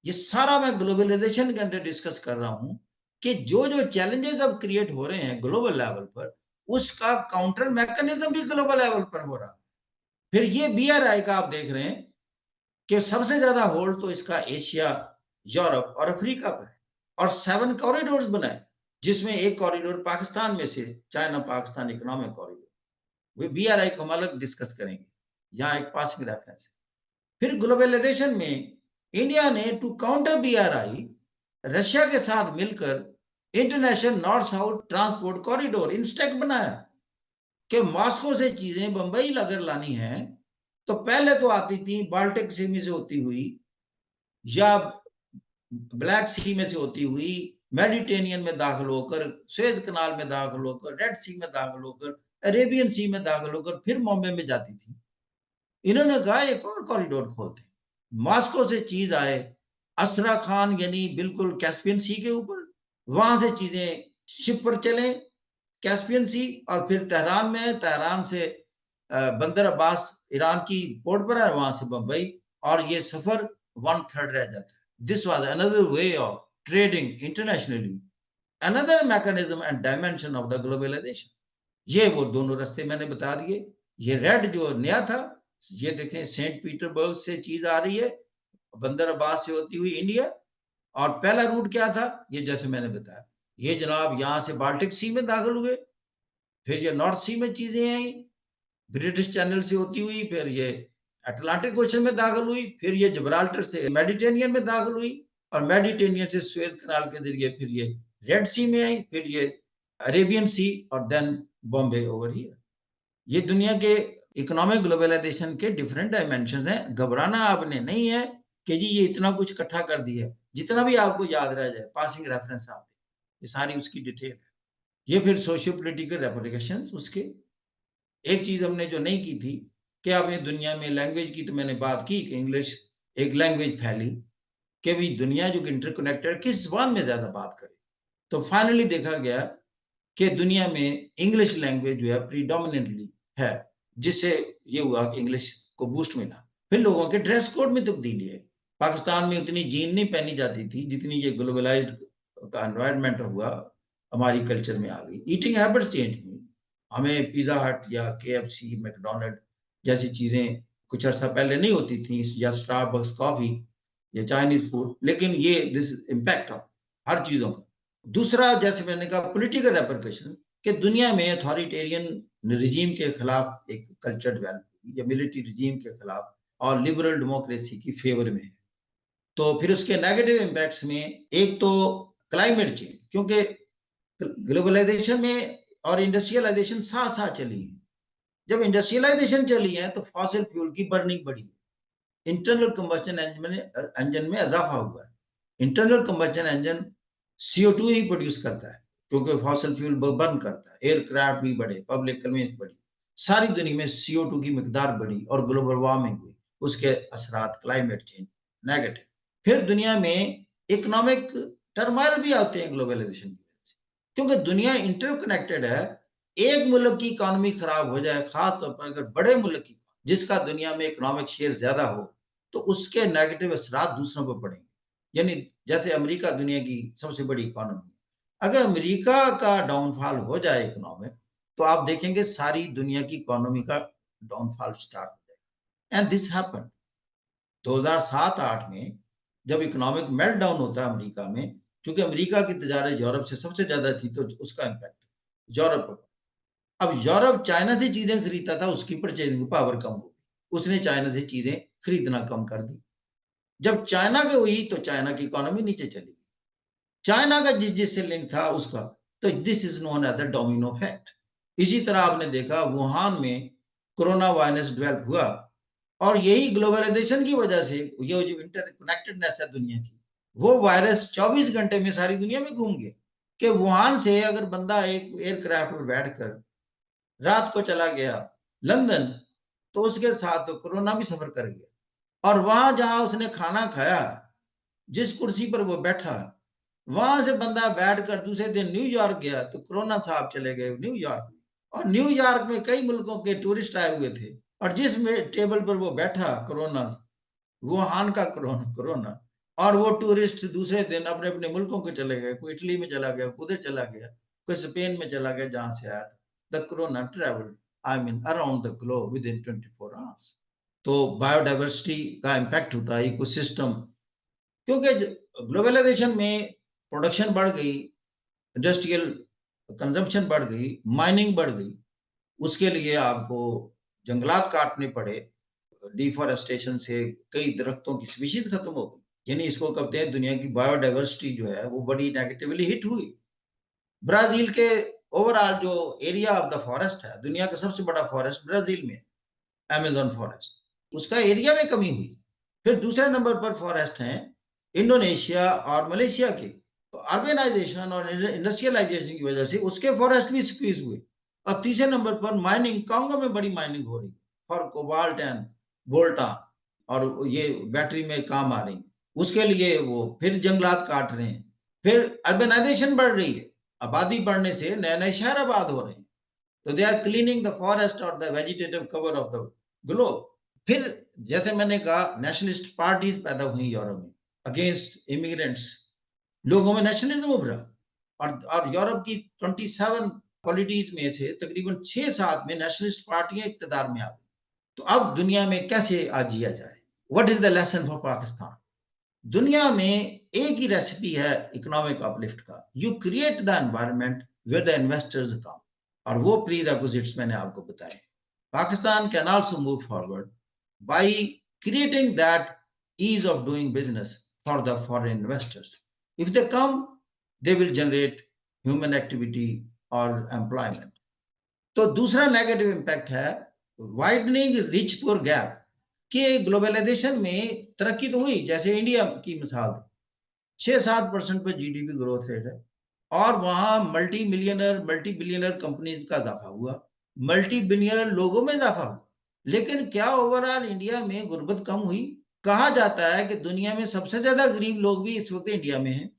S1: ये सारा मैं ग्लोबलाइजेशन के अंदर डिस्कस कर रहा हूं कि जो जो चैलेंजेस अब क्रिएट हो रहे हैं ग्लोबल लेवल पर, उसका काउंटर मैकेनिज्म भी ग्लोबल लेवल पर हो रहा। फिर ये BRI का आप देख रहे हैं कि सबसे ज्यादा होल्ड तो इसका एशिया, यूरोप और अफ्रीका पर है, और 7 कॉरिडोर्स बनाए, जिसमें एक कॉरिडोर पाकिस्तान में से, चाइना पाकिस्तान इकोनॉमिक कॉरिडोर, वे BRI को हम अलग डिस्कस करेंगे, यहाँ एक पासिंग रेफरेंस है। फिर ग्लोबलाइजेशन में इंडिया ने टू काउंटर BRI रशिया के साथ मिलकर international north south transport corridor इंस्टेक बनाया कि मॉस्को से चीजें बंबई अगर लानी है तो पहले तो आती थी बाल्टिक सी में से होती हुई या ब्लैक सी में से होती हुई, मेडिटेरियन में दाखिल होकर, सुएज कनाल में दाखिल होकर, रेड सी में दाखिल होकर, अरेबियन सी में दाखिल होकर फिर बॉम्बे में जाती थी। इन्होंने कहा एक और कॉरिडोर खोलते, मॉस्को से चीज आए असरा खान यानी बिल्कुल कैस्पियन सी के ऊपर, वहां से चीजें शिप पर चले कैस्पियन सी, और फिर तेहरान में है, तेहरान से बंदर अब्बास ईरान की पोर्ट पर है, वहां से बंबई, और ये सफर 1/3 रह जाता है। This was another way of trading internationally, another mechanism and dimension of the globalization. ये वो दोनों रास्ते मैंने बता दिए। ये रेड जो नया था, ये देखें सेंट पीटरबर्ग से चीज आ रही है, बंदर अब्बास से होती हुई इंडिया, और पहला रूट क्या था, ये जैसे मैंने बताया, ये जनाब यहां से बाल्टिक सी में दाखिल हुए, फिर ये नॉर्थ सी में चीजें आई, ब्रिटिश चैनल से होती हुई, फिर ये अटलांटिक ओशन में दाखिल हुई, फिर ये जबराल्टर से मेडिटेरियन में दाखिल हुई, और मेडिटेरियन से स्वेज कनाल के जरिए फिर ये रेड सी में आई, फिर ये अरेबियन सी, और देन बॉम्बे ओवर हियर। ये दुनिया के इकोनॉमिक ग्लोबलाइजेशन के डिफरेंट डायमेंशन हैं। घबराना आपने नहीं है कि जी ये इतना कुछ इकट्ठा कर दिया, जितना भी आपको याद रह जाए पासिंग रेफरेंस आप, ये सारी उसकी डिटेल है। ये फिर सोशियो पॉलिटिकल रेपरिकेशंस उसके। एक चीज हमने जो नहीं की थी कि आपने दुनिया में लैंग्वेज की, तो मैंने बात की कि इंग्लिश एक लैंग्वेज फैली कि भी दुनिया जो इंटरकनेक्टेड, किस जबान में ज्यादा बात करे। तो फाइनली देखा गया कि दुनिया में इंग्लिश लैंग्वेज जो है प्रीडोमिनेंटली है, जिससे ये हुआ कि इंग्लिश को बूस्ट मिला। फिर लोगों के ड्रेस कोड में तब्दीली है। पाकिस्तान में उतनी जीन नहीं पहनी जाती थी जितनी ये ग्लोबलाइज्ड का एनवायरनमेंट हुआ हमारी कल्चर में आ गई। ईटिंग हैबिट्स चेंज हुई। हमें पिज्जा हट या KFC, मैकडोनल्ड जैसी चीजें कुछ अर्सा पहले नहीं होती थी, या स्टारबक्स कॉफी या चाइनीज फूड, लेकिन ये दिस इम्पैक्ट ऑफ हर चीजों का। दूसरा, जैसे मैंने कहा, पॉलिटिकल रेपरकशन, कि दुनिया में अथॉरिटेरियन रिजीम के खिलाफ एक कल्चर डेवलप हुई, या मिलिट्री रिजीम के खिलाफ, और लिबरल डेमोक्रेसी की फेवर में है। तो फिर उसके नेगेटिव इम्पैक्ट्स में एक तो क्लाइमेट चेंज, क्योंकि ग्लोबलाइजेशन में और इंडस्ट्रियलाइजेशन साथ साथ चली है। जब इंडस्ट्रियलाइजेशन चली है तो फॉसिल फ्यूल की बर्निंग बढ़ी, इंटरनल कंबस्शन इंजन में इजाफा हुआ है। इंटरनल कंबस्शन इंजन CO2 ही प्रोड्यूस करता है, क्योंकि फॉसिल फ्यूल बर्न करता है। एयरक्राफ्ट भी बढ़े, पब्लिक कन्वेंस बढ़ी, सारी दुनिया में CO2 की मिकदार बढ़ी और ग्लोबल वार्मिंग हुई। उसके असरात क्लाइमेट चेंज नेगेटिव। फिर दुनिया में इकोनॉमिक टर्मोइल भी आते हैं ग्लोबलाइजेशन की वजह से, क्योंकि दुनिया इंटरकनेक्टेड है। एक मुल्क की इकोनॉमी खराब हो जाए, खास तौर पर अगर बड़े मुल्क की, जिसका दुनिया में इकोनॉमिक शेयर ज्यादा हो, तो उसके नेगेटिव असरात दूसरों पर पड़ेंगे। यानी जैसे अमेरिका दुनिया की सबसे बड़ी इकोनॉमी है, अगर अमेरिका का डाउनफॉल हो जाए इकोनॉमिक, तो आप देखेंगे सारी दुनिया की इकोनॉमी का डाउनफॉल स्टार्ट हो जाएगा। एंड दिस हैपेंड 2007-8 में, जब इकोनॉमिक मेल्ट डाउन होता है अमेरिका में, क्योंकि अमेरिका की तजारत यूरोप से सबसे ज्यादा थी, तो उसका इम्पैक्ट यूरोप पर। अब यूरोप चाइना से चीजें खरीदता था, उसकी परचेजिंग पावर कम हो गई, उसने चाइना से चीजें खरीदना कम कर दी। जब चाइना की हुई तो चाइना की इकोनॉमी नीचे चली गई। चाइना का जिससे लिंक था उसका, तो this is known as the domino effect. इसी तरह आपने देखा वुहान में कोरोना वायरस डेवलप हुआ, और यही ग्लोबलाइजेशन की वजह से, ये जो इंटरकनेक्टेडनेस है दुनिया की, वो वायरस 24 घंटे में सारी दुनिया में घूम गया। कि वुहान से अगर बंदा एक एयरक्राफ्ट में बैठकर रात को चला गया लंदन, तो उसके साथ तो कोरोना भी सफर कर गया। और वहां जहां उसने खाना खाया, जिस कुर्सी पर वो बैठा, वहां से बंदा बैठकर दूसरे दिन न्यूयॉर्क गया, तो कोरोना साहब चले गए न्यूयॉर्क में। और न्यूयॉर्क में कई मुल्कों के टूरिस्ट आए हुए थे, और जिस टेबल पर वो बैठा, कोरोना, वुहान का कोरोना। और वो टूरिस्ट दूसरे दिन अपने अपने मुल्कों के चले गए, कोई इटली में चला गया, उधर चला गया, कोई स्पेन में चला गया, जहां से आया। The corona travelled, I mean, around the globe with in 24 hours. तो बायोडाइवर्सिटी का इम्पैक्ट होता है, इकोसिस्टम, क्योंकि ग्लोबलाइजेशन में प्रोडक्शन बढ़ गई, इंडस्ट्रियल कंजम्पशन बढ़ गई, माइनिंग बढ़ गई, उसके लिए आपको जंगलात काटने पड़े। डिफॉरेस्टेशन से कई दरख्तों की स्पीशीज खत्म हो गई। यानी इसको कहते हैं दुनिया की बायोडाइवर्सिटी जो है वो बड़ी नेगेटिवली हिट हुई। ब्राजील के ओवरऑल जो एरिया ऑफ द फॉरेस्ट है, दुनिया का सबसे बड़ा फॉरेस्ट ब्राजील में, अमेजन फॉरेस्ट, उसका एरिया में कमी हुई। फिर दूसरे नंबर पर फॉरेस्ट हैं इंडोनेशिया और मलेशिया के। तो अर्बनाइजेशन और इंडस्ट्रियलाइजेशन की वजह से उसके फॉरेस्ट भी स्क्वीज हुए। और तीसरे नंबर पर माइनिंग, कांगो में बड़ी माइनिंग हो रही फॉर कोबाल्ट एंड वोल्टा, और ये बैटरी में काम आ रही, उसके लिए वो फिर जंगलात काट रहे हैं। फिर अर्बनाइजेशन बढ़ रही है, आबादी बढ़ने से नए नए शहर आबाद हो रहे हैं, तो they are cleaning the forest और the vegetative cover of the globe. फिर जैसे मैंने कहा, नेशनलिस्ट पार्टीज पैदा हुई यूरोप में अगेंस्ट इमिग्रेंट्स, लोगों में नेशनलिज्म उभरा। और यूरोप की 27 पॉलिटीज में से तकरीबन 6-7 में नेशनलिस्ट पार्टियां इक्तदार में आ गई। तो अब दुनिया में कैसे आज जिया जाए? What is the lesson for Pakistan? दुनिया में एक ही रेसिपी है इकोनॉमिक अपलिफ्ट का, you create the environment where the investors come. और वो प्री रिक्विजिट्स मैंने आपको बताए। Pakistan can also move forward by creating that ease of doing business for the foreign investors. If they come, they will generate human activity or employment. तो दूसरा negative impact है widening rich poor gap कि globalisation में तरक्की तो हुई, जैसे India की मिसाल 6-7% पर जीडीपी ग्रोथ रेट है और वहां मल्टी बिलियनर कंपनीज का इजाफा हुआ, मल्टी बिलियनर लोगों में इजाफा हुआ। लेकिन क्या ओवरऑल इंडिया में गुर्बत कम हुई? कहा जाता है कि दुनिया में सबसे ज्यादा गरीब लोग भी इस वक्त इंडिया में हैं।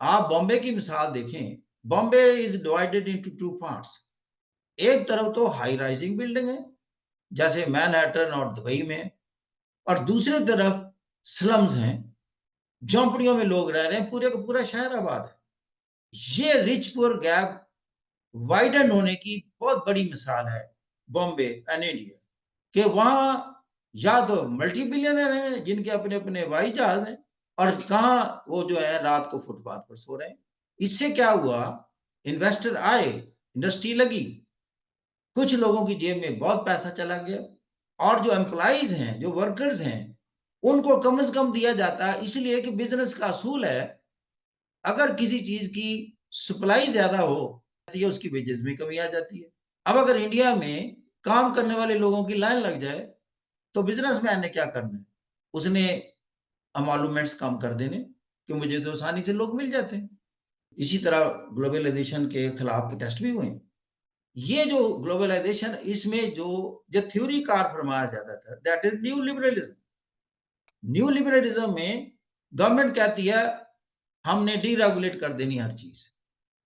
S1: आप बॉम्बे की मिसाल देखें, Bombay is divided into 2 parts. एक तरफ तो हाई राइजिंग बिल्डिंग है जैसे मैनहट्टन और दुबई में, और दूसरी तरफ स्लम्स हैं, झोंपड़ियों में लोग रह रहे हैं, पूरे का पूरा शहर आबाद है। ये रिच पुअर गैप वाइडन होने की बहुत बड़ी मिसाल है बॉम्बे एंड इंडिया कि वहां या तो मल्टी बिलियनर हैं जिनके अपने अपने हवाई जहाज हैं, और कहा वो जो है रात को फुटपाथ पर सो रहे हैं। इससे क्या हुआ? इन्वेस्टर आए, इंडस्ट्री लगी, कुछ लोगों की जेब में बहुत पैसा चला गया, और जो एम्प्लॉइज हैं, जो वर्कर्स हैं, उनको कम से कम दिया जाता है, इसलिए कि बिजनेस का असूल है अगर किसी चीज की सप्लाई ज्यादा हो तो उसकी वेजेस में कमी आ जाती है। अब अगर इंडिया में काम करने वाले लोगों की लाइन लग जाए तो बिजनेसमैन ने क्या करना है? उसने अमालूमेंट्स कम कर देने कि मुझे तो आसानी से लोग मिल जाते हैं। इसी तरह ग्लोबलाइजेशन के खिलाफ टेस्ट भी हुए। ये जो ग्लोबलाइजेशन, इसमें जो थ्योरी कार फरमाया जाता था, that is new liberalism. New liberalism में गवर्नमेंट कहती है हमने डीरेगुलेट कर देनी हर चीज,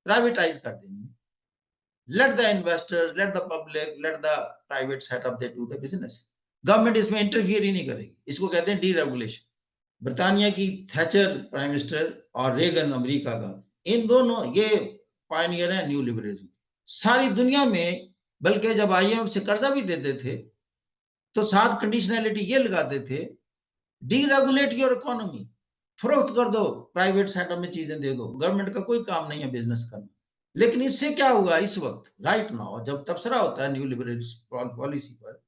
S1: प्राइवेटाइज कर देनी, let the investors, let the public, let the private setup they do the business. Government इसमें इंटरफियर ही नहीं करेगी। इसको कहते हैं डीरेगुलेशन। ब्रिटानिया की थैचर प्राइम मिनिस्टर और रेगन अमेरिका का, इन दोनों ये पायनियर है न्यू लिबरलिज्म। सारी दुनिया में, बल्कि जब आईएमएफ से कर्जा भी देते थे तो साथ कंडीशनैलिटी ये लगाते थे, डीरेगुलेट योर इकोनॉमी, फरोख्त कर दो, प्राइवेट सेक्टर में चीजें दे दो, गवर्नमेंट का कोई काम नहीं है बिजनेस करना। लेकिन इससे क्या हुआ इस वक्त राइट नाउ, जब तबसरा होता है न्यू लिबरल पॉलिसी पर,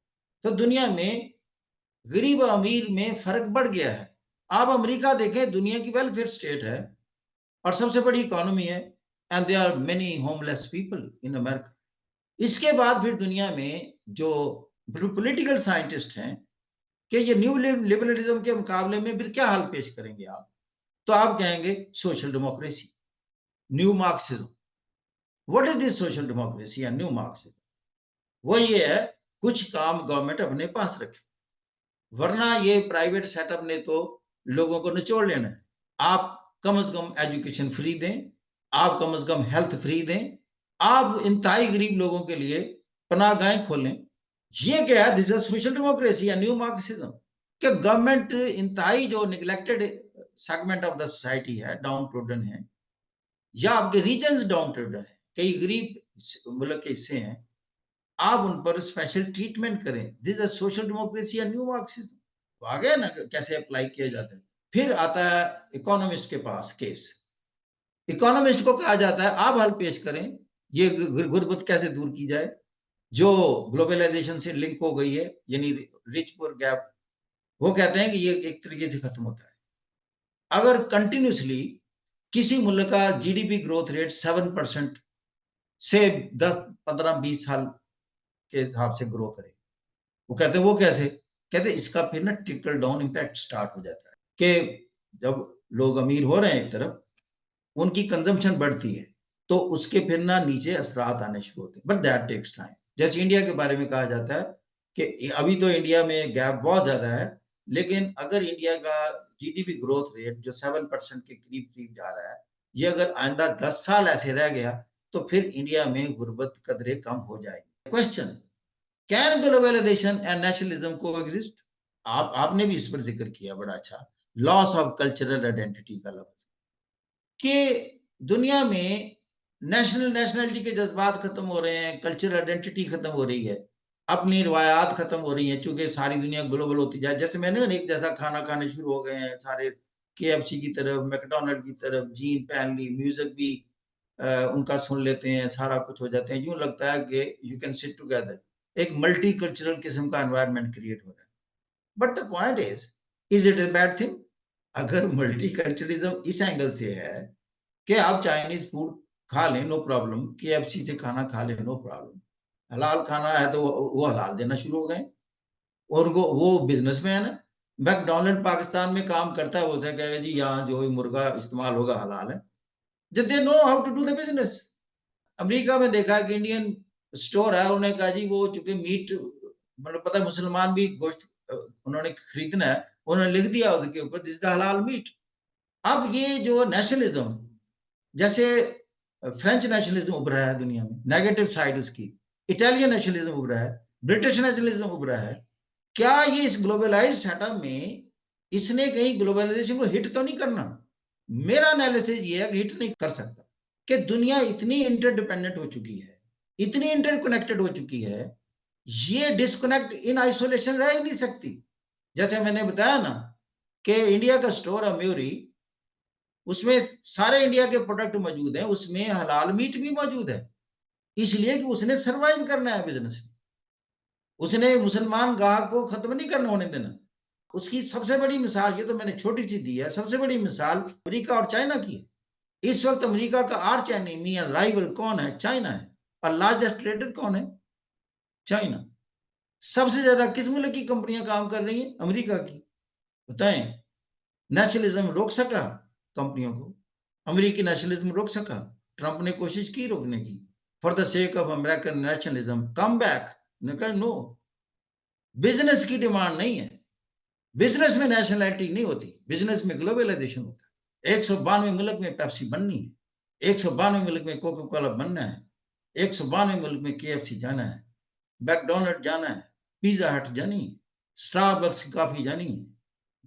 S1: तो दुनिया में गरीब और अमीर में फर्क बढ़ गया है। आप अमेरिका देखें, दुनिया की वेलफेयर स्टेट है और सबसे बड़ी इकोनॉमी है, and there are many homeless people in America. इसके बाद फिर दुनिया में जो पॉलिटिकल साइंटिस्ट हैं कि ये न्यू लिबरलिज्म के मुकाबले में फिर क्या हल पेश करेंगे आप, तो आप कहेंगे social democracy, new Marxism. What is this social democracy and new Marxism? वो ये है कुछ काम गवर्नमेंट अपने पास रखे, वरना ये प्राइवेट सेटअप ने तो लोगों को निचोड़ लेना है। आप कम से कम एजुकेशन फ्री दें, आप कम से कम हेल्थ फ्री दें, आप इंतहाई गरीब लोगों के लिए पनाहगाहें खोलें। ये क्या है? दिस इज सोशल डेमोक्रेसी या न्यू मार्क्सिज्म कि गवर्नमेंट इंतहाई जो neglected segment of the society है, डाउन ट्रोडन है, या आपके रीजन्स डाउन ट्रोडन है, कई गरीब मुल्क के हिस्से हैं, आप उन पर स्पेशल ट्रीटमेंट करें। दिस इज सोशल डेमोक्रेसी या न्यू मार्क्सिज्म। तो आ गया ना कैसे अप्लाई किया जाता है। फिर आता है इकोनॉमिस्ट के पास केस। इकोनॉमिस्ट को कहा जाता है आप हल पेश करें, ये गुर्बत कैसे दूर की जाए जो ग्लोबलाइजेशन से लिंक हो गई है, यानी रिच पुअर गैप। वो कहते हैं कि ये एक तरीके से खत्म होता है अगर कंटिन्यूसली किसी मुल्क का जीडीपी ग्रोथ रेट 7% से 10-15-20 साल के हिसाब से ग्रो करे। वो कहते हैं वो कैसे? कहते हैं इसका फिर ना ट्रिकल डाउन इम्पैक्ट स्टार्ट हो जाता है कि जब लोग अमीर हो रहे हैं एक तरफ, उनकी कंजम्पशन बढ़ती है, तो उसके फिर ना नीचे असरात आने शुरू होते हैं, बट दैट टेक्स टाइम। जैसे इंडिया के बारे में कहा जाता है कि अभी तो इंडिया में गैप बहुत ज्यादा है, लेकिन अगर इंडिया का जीडीपी ग्रोथ रेट जो 7% के करीब करीब जा रहा है, ये अगर आइंदा 10 साल ऐसे रह गया तो फिर इंडिया में गुर्बत कदरे कम हो जाएगी। Question, can globalization and nationalism coexist? आपने भी इस पर जिक्र किया बड़ा अच्छा, लॉस ऑफ कल्चरल आइडेंटिटी का लफ्ज, कि दुनिया में नेशनलिटी के जज्बात खत्म हो रहे हैं, कल्चरल आइडेंटिटी खत्म हो रही है, अपनी रिवायात खत्म हो रही हैं, चूंकि सारी दुनिया ग्लोबल होती जाए। जैसे मैंने एक जैसा खाना खाने शुरू हो गए हैं सारे, केएफसी की तरफ, मैकडोनल्ड की तरफ, जीन पहन ली, म्यूजिक भी उनका सुन लेते हैं, सारा कुछ हो जाते हैं, यूं लगता है कि यू कैन सिट टुगेदर, एक मल्टी कल्चरल किस्म का एनवायरनमेंट क्रिएट हो रहा है। But the point is it a bad thing? अगर मल्टीकल्चरलिज्म इस एंगल से है कि आप चाइनीज फूड खा लें नो प्रॉब्लम, KFC से खाना खा लें नो प्रॉब्लम, हलाल खाना है तो वो हलाल देना शुरू हो गए, और वो बिजनेस में है ना। मैकडोनल्ड पाकिस्तान में काम करता है, वो कहेगा जी यहाँ जो भी मुर्गा इस्तेमाल होगा हलाल है, they know how to do the business. America में देखा कि इंडियन स्टोर है, उन्होंने कहा जी वो चूंकि मीट, मतलब पता है मुसलमान भी गोश्त उन्होंने खरीदना है, उन्होंने लिख दिया उसके ऊपर दिस द हलाल मीट। अब ये जो नेशनलिज्म, जैसे फ्रेंच नेशनलिज्म उभरा है दुनिया में, नेगेटिव साइड उसकी, इटालियन नेशनलिज्म उभरा है, ब्रिटिश नेशनलिज्म उभरा है, क्या ये इस ग्लोबलाइज सेटअप में इसने कहीं ग्लोबलाइजेशन को हिट तो नहीं करना? मेरा एनालिसिस ये है कि हिट नहीं कर सकता, कि दुनिया इतनी इंटरडिपेंडेंट हो चुकी है, इतनी इंटरकनेक्टेड हो चुकी है, ये डिस्कनेक्ट इन आइसोलेशन रह ही नहीं सकती। जैसे मैंने बताया ना कि इंडिया का स्टोर है म्यूरी, उसमें सारे इंडिया के प्रोडक्ट मौजूद हैं, उसमें हलाल मीट भी मौजूद है, इसलिए कि उसने सर्वाइव करना है बिजनेस में, उसने मुसलमान गाहक को खत्म नहीं करना होने देना। उसकी सबसे बड़ी मिसाल, ये तो मैंने छोटी सी दी है, सबसे बड़ी मिसाल अमेरिका और चाइना की है। इस वक्त अमेरिका का आर्च एनिमी या राइवल कौन है? चाइना है। और लार्जेस्ट ट्रेडर कौन है? चाइना। सबसे ज्यादा किस मुल्क की कंपनियां काम कर रही हैं? अमेरिका की। बताएं, नेशनलिज्म रोक सका कंपनियों को? अमेरिकी नेशनलिज्म रोक सका? ट्रंप ने कोशिश की रोकने की, for the sake of American nationalism come back, ने कहा नो, बिजनेस की डिमांड नहीं है, बिजनेस में नेशनलिटी नहीं होती, बिजनेस में ग्लोबलाइजेशन होता है। 192 मुल्क में पेप्सी बननी है, 192 मुल्क में कोका कोला बनना है, 192 मुल्क में KFC जाना है, मैकडोनल्ड जाना है, पिज्जा हट जानी है, स्टारबक्स की कॉफी जानी है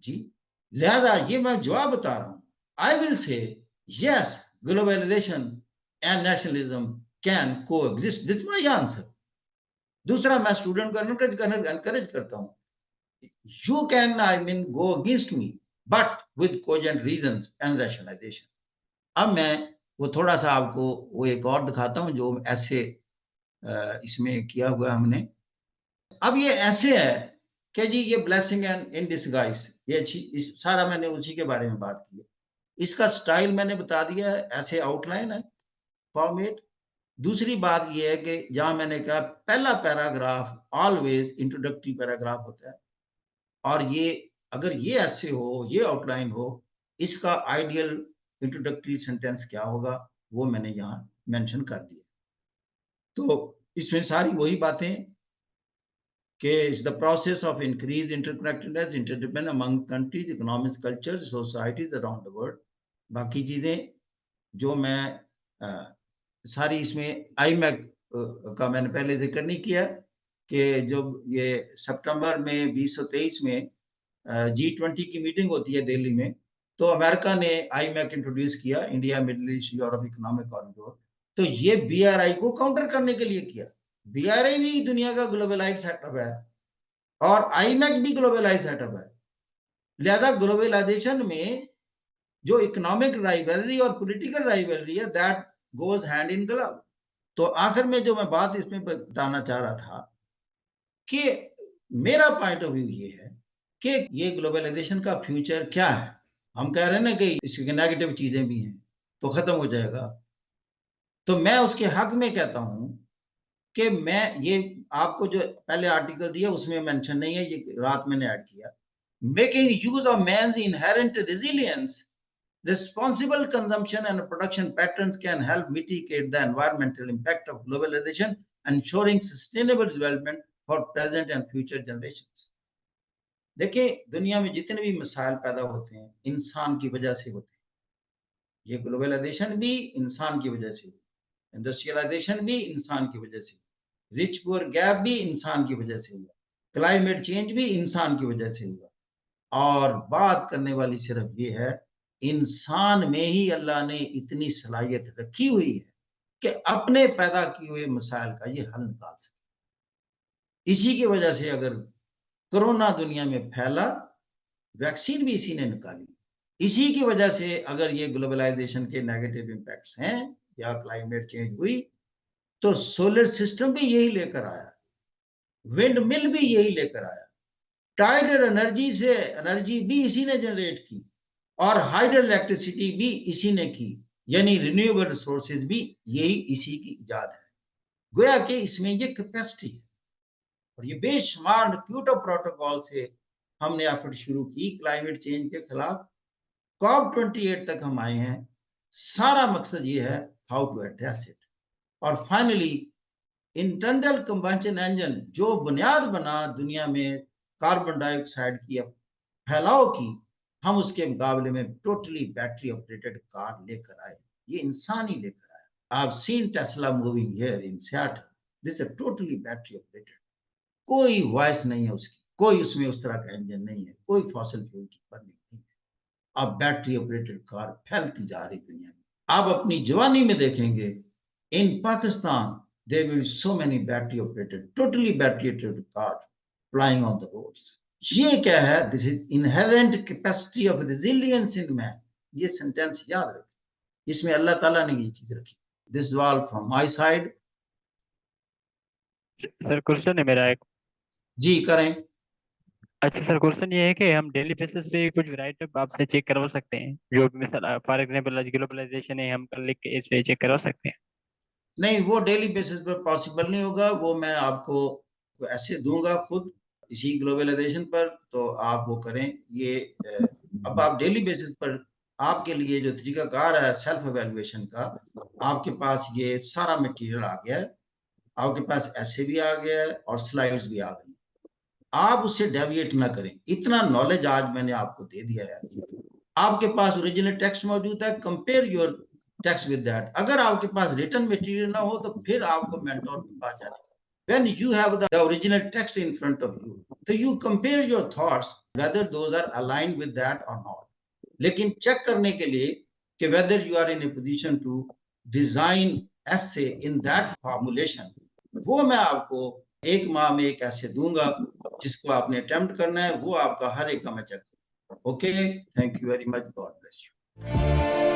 S1: जी। लिहाजा ये मैं जवाब बता रहा हूं, I will say yes, globalization and nationalism can coexist, this my answer. दूसरा, मैं स्टूडेंट को एनकरेज करता हूं, you can, I mean, go against me, but with cogent reasons and rationalization. अब मैं वो थोड़ा सा आपको वो एक और दिखाता हूं जो ऐसे इसमें किया हुआ हमने। अब ये ऐसे है कि जी ये ब्लेसिंग एंड इन डिसगाइज, ये अच्छी, इस सारा मैंने उसी के बारे में बात की है। इसका स्टाइल मैंने बता दिया है, ऐसे आउटलाइन है, फॉर्मेट। दूसरी बात ये है कि जहां मैंने कहा पहला पैराग्राफ ऑलवेज इंट्रोडक्टरी पैराग्राफ होता है, और ये अगर ये ऐसे हो, ये आउटलाइन हो, इसका आइडियल इंट्रोडक्टरी सेंटेंस क्या होगा वो मैंने यहाँ मेंशन कर दिया। तो इसमें सारी वही बातें कि it's the process of increase interconnectedness, interdependent among countries, economics, cultures, societies around the world. बाकी चीजें जो मैं सारी इसमें IMEC का मैंने पहले जिक्र नहीं किया कि जब ये सितंबर में 2023 में G20 की मीटिंग होती है दिल्ली में, तो अमेरिका ने IMEC इंट्रोड्यूस किया, India middle east Europe economic corridor. तो ये BRI को काउंटर करने के लिए किया। BRI भी दुनिया का ग्लोबलाइज सेटअप है और IMEC भी ग्लोबलाइज सेटअप है। लिहाजा ग्लोबलाइजेशन में जो इकोनॉमिक राइवलरी और पॉलिटिकल राइवलरी है, that goes hand in glove. तो आखिर में जो मैं बात इसमें बताना चाह रहा था कि मेरा पॉइंट ऑफ व्यू ये है कि ये ग्लोबलाइजेशन का फ्यूचर क्या है। हम कह रहे हैं ना कि इसकी नेगेटिव चीजें भी हैं तो खत्म हो जाएगा, तो मैं उसके हक में कहता हूं कि मैं ये आपको जो पहले आर्टिकल दिया उसमें मेंशन नहीं है, ये रात मैंने ऐड किया। Making use of man's inherent resilience, responsible consumption and production patterns can help mitigate the environmental impact of globalization, ensuring sustainable development for present and future generations. देखिए, दुनिया में जितने भी मसाइल पैदा होते हैं इंसान की वजह से होते हैं। ये ग्लोबलाइजेशन भी इंसान की वजह से, इंडस्ट्रियलाइजेशन भी इंसान की वजह से, रिच पुअर गैप भी इंसान की वजह से हुआ, क्लाइमेट चेंज भी इंसान की वजह से हुआ। और बात करने वाली सिर्फ ये है, इंसान में ही अल्लाह ने इतनी सलाहियत रखी हुई है कि अपने पैदा किए हुए मसाइल का ये हल निकाल सके। इसी की वजह से अगर कोरोना दुनिया में फैला, वैक्सीन भी इसी ने निकाली। इसी की वजह से अगर ये ग्लोबलाइजेशन के नेगेटिव इम्पैक्ट्स हैं या क्लाइमेट चेंज हुई, तो सोलर सिस्टम भी यही लेकर आया, विंड मिल भी यही लेकर आया, टाइडल एनर्जी से एनर्जी भी इसी ने जनरेट की। और हाइड्रो इलेक्ट्रिसिटी भी इसी ने की, यानी रिन्यूएबल रिसोर्सेज भी यही इसी की इजाद है। गोया कि इसमें ये कैपेसिटी है और ये बेशुमार क्योटो प्रोटोकॉल से हमने एफर्ट शुरू की क्लाइमेट चेंज के खिलाफ। COP28 तक हम आए हैं। सारा मकसद ये है हाउ टू एड्रेस इट। और फाइनली इंटरनल कंबशन इंजन जो बुनियाद बना दुनिया में कार्बन डाइऑक्साइड की फैलाव की, हम उसके मुकाबले में टोटली बैटरी ऑपरेटेड कार लेकर आए। ये इंसान ही लेकर आया। I have seen Tesla moving here in Seattle, this is totally battery operated. कोई वॉइस नहीं है उसकी, कोई उसमें उस तरह का इंजन नहीं है, कोई फॉसिल फ्यूल की बर्निंग नहीं है। अब बैटरी ऑपरेटेड कार फैलती जा रही दुनिया में। आप अपनी जवानी में देखेंगे इन Pakistan there will be so many battery operated, totally battery operated cars flying on the roads. ये क्या है? This is inherent capacity of resilience in man. ये सेंटेंस याद रखें, इसमें अल्लाह ताला ने ये चीज रखी। This is all from my side.
S2: Sir question है मेरा एक।
S1: जी करें।
S2: अच्छा सर, क्वेश्चन ये है कि हम डेली बेसिस पे कुछ राइट अप आपसे चेक करवा सकते हैं, जो मिसाल फॉर एग्जांपल आज ग्लोबलाइजेशन है, हम कल लिख के इस पे चेक करवा सकते हैं?
S1: नहीं, वो डेली बेसिस पर पॉसिबल नहीं होगा। वो मैं आपको ऐसे दूंगा खुद इसी ग्लोबलाइजेशन पर, तो आप वो करें। ये अब आप डेली बेसिस पर आपके लिए जो तरीकाकार है सेल्फ एवेल्युएशन का, आपके पास ये सारा मटेरियल आ गया है, आपके पास ऐसे भी आ गया है और स्लाइड्स भी आ गई। आप उससे डेविएट ना करें, इतना नॉलेज आज मैंने आपको दे दिया है। आपके पास ओरिजिनल टेक्स्ट मौजूद है, compare your text with that. अगर आपके पास रिटन मटेरियल ना हो तो फिर आपको मेंटोर के पास जाना। When you have the original text in front of you, so you compare your thoughts whether those are aligned with that or not. लेकिन चेक करने के लिए कि whether you are in a position to design essay in that formulation, वो मैं आपको एक माह में एक ऐसे दूंगा जिसको आपने अटेम्प्ट करना है, वो आपका हर एक का मैं check. Okay, thank you very much, God bless you.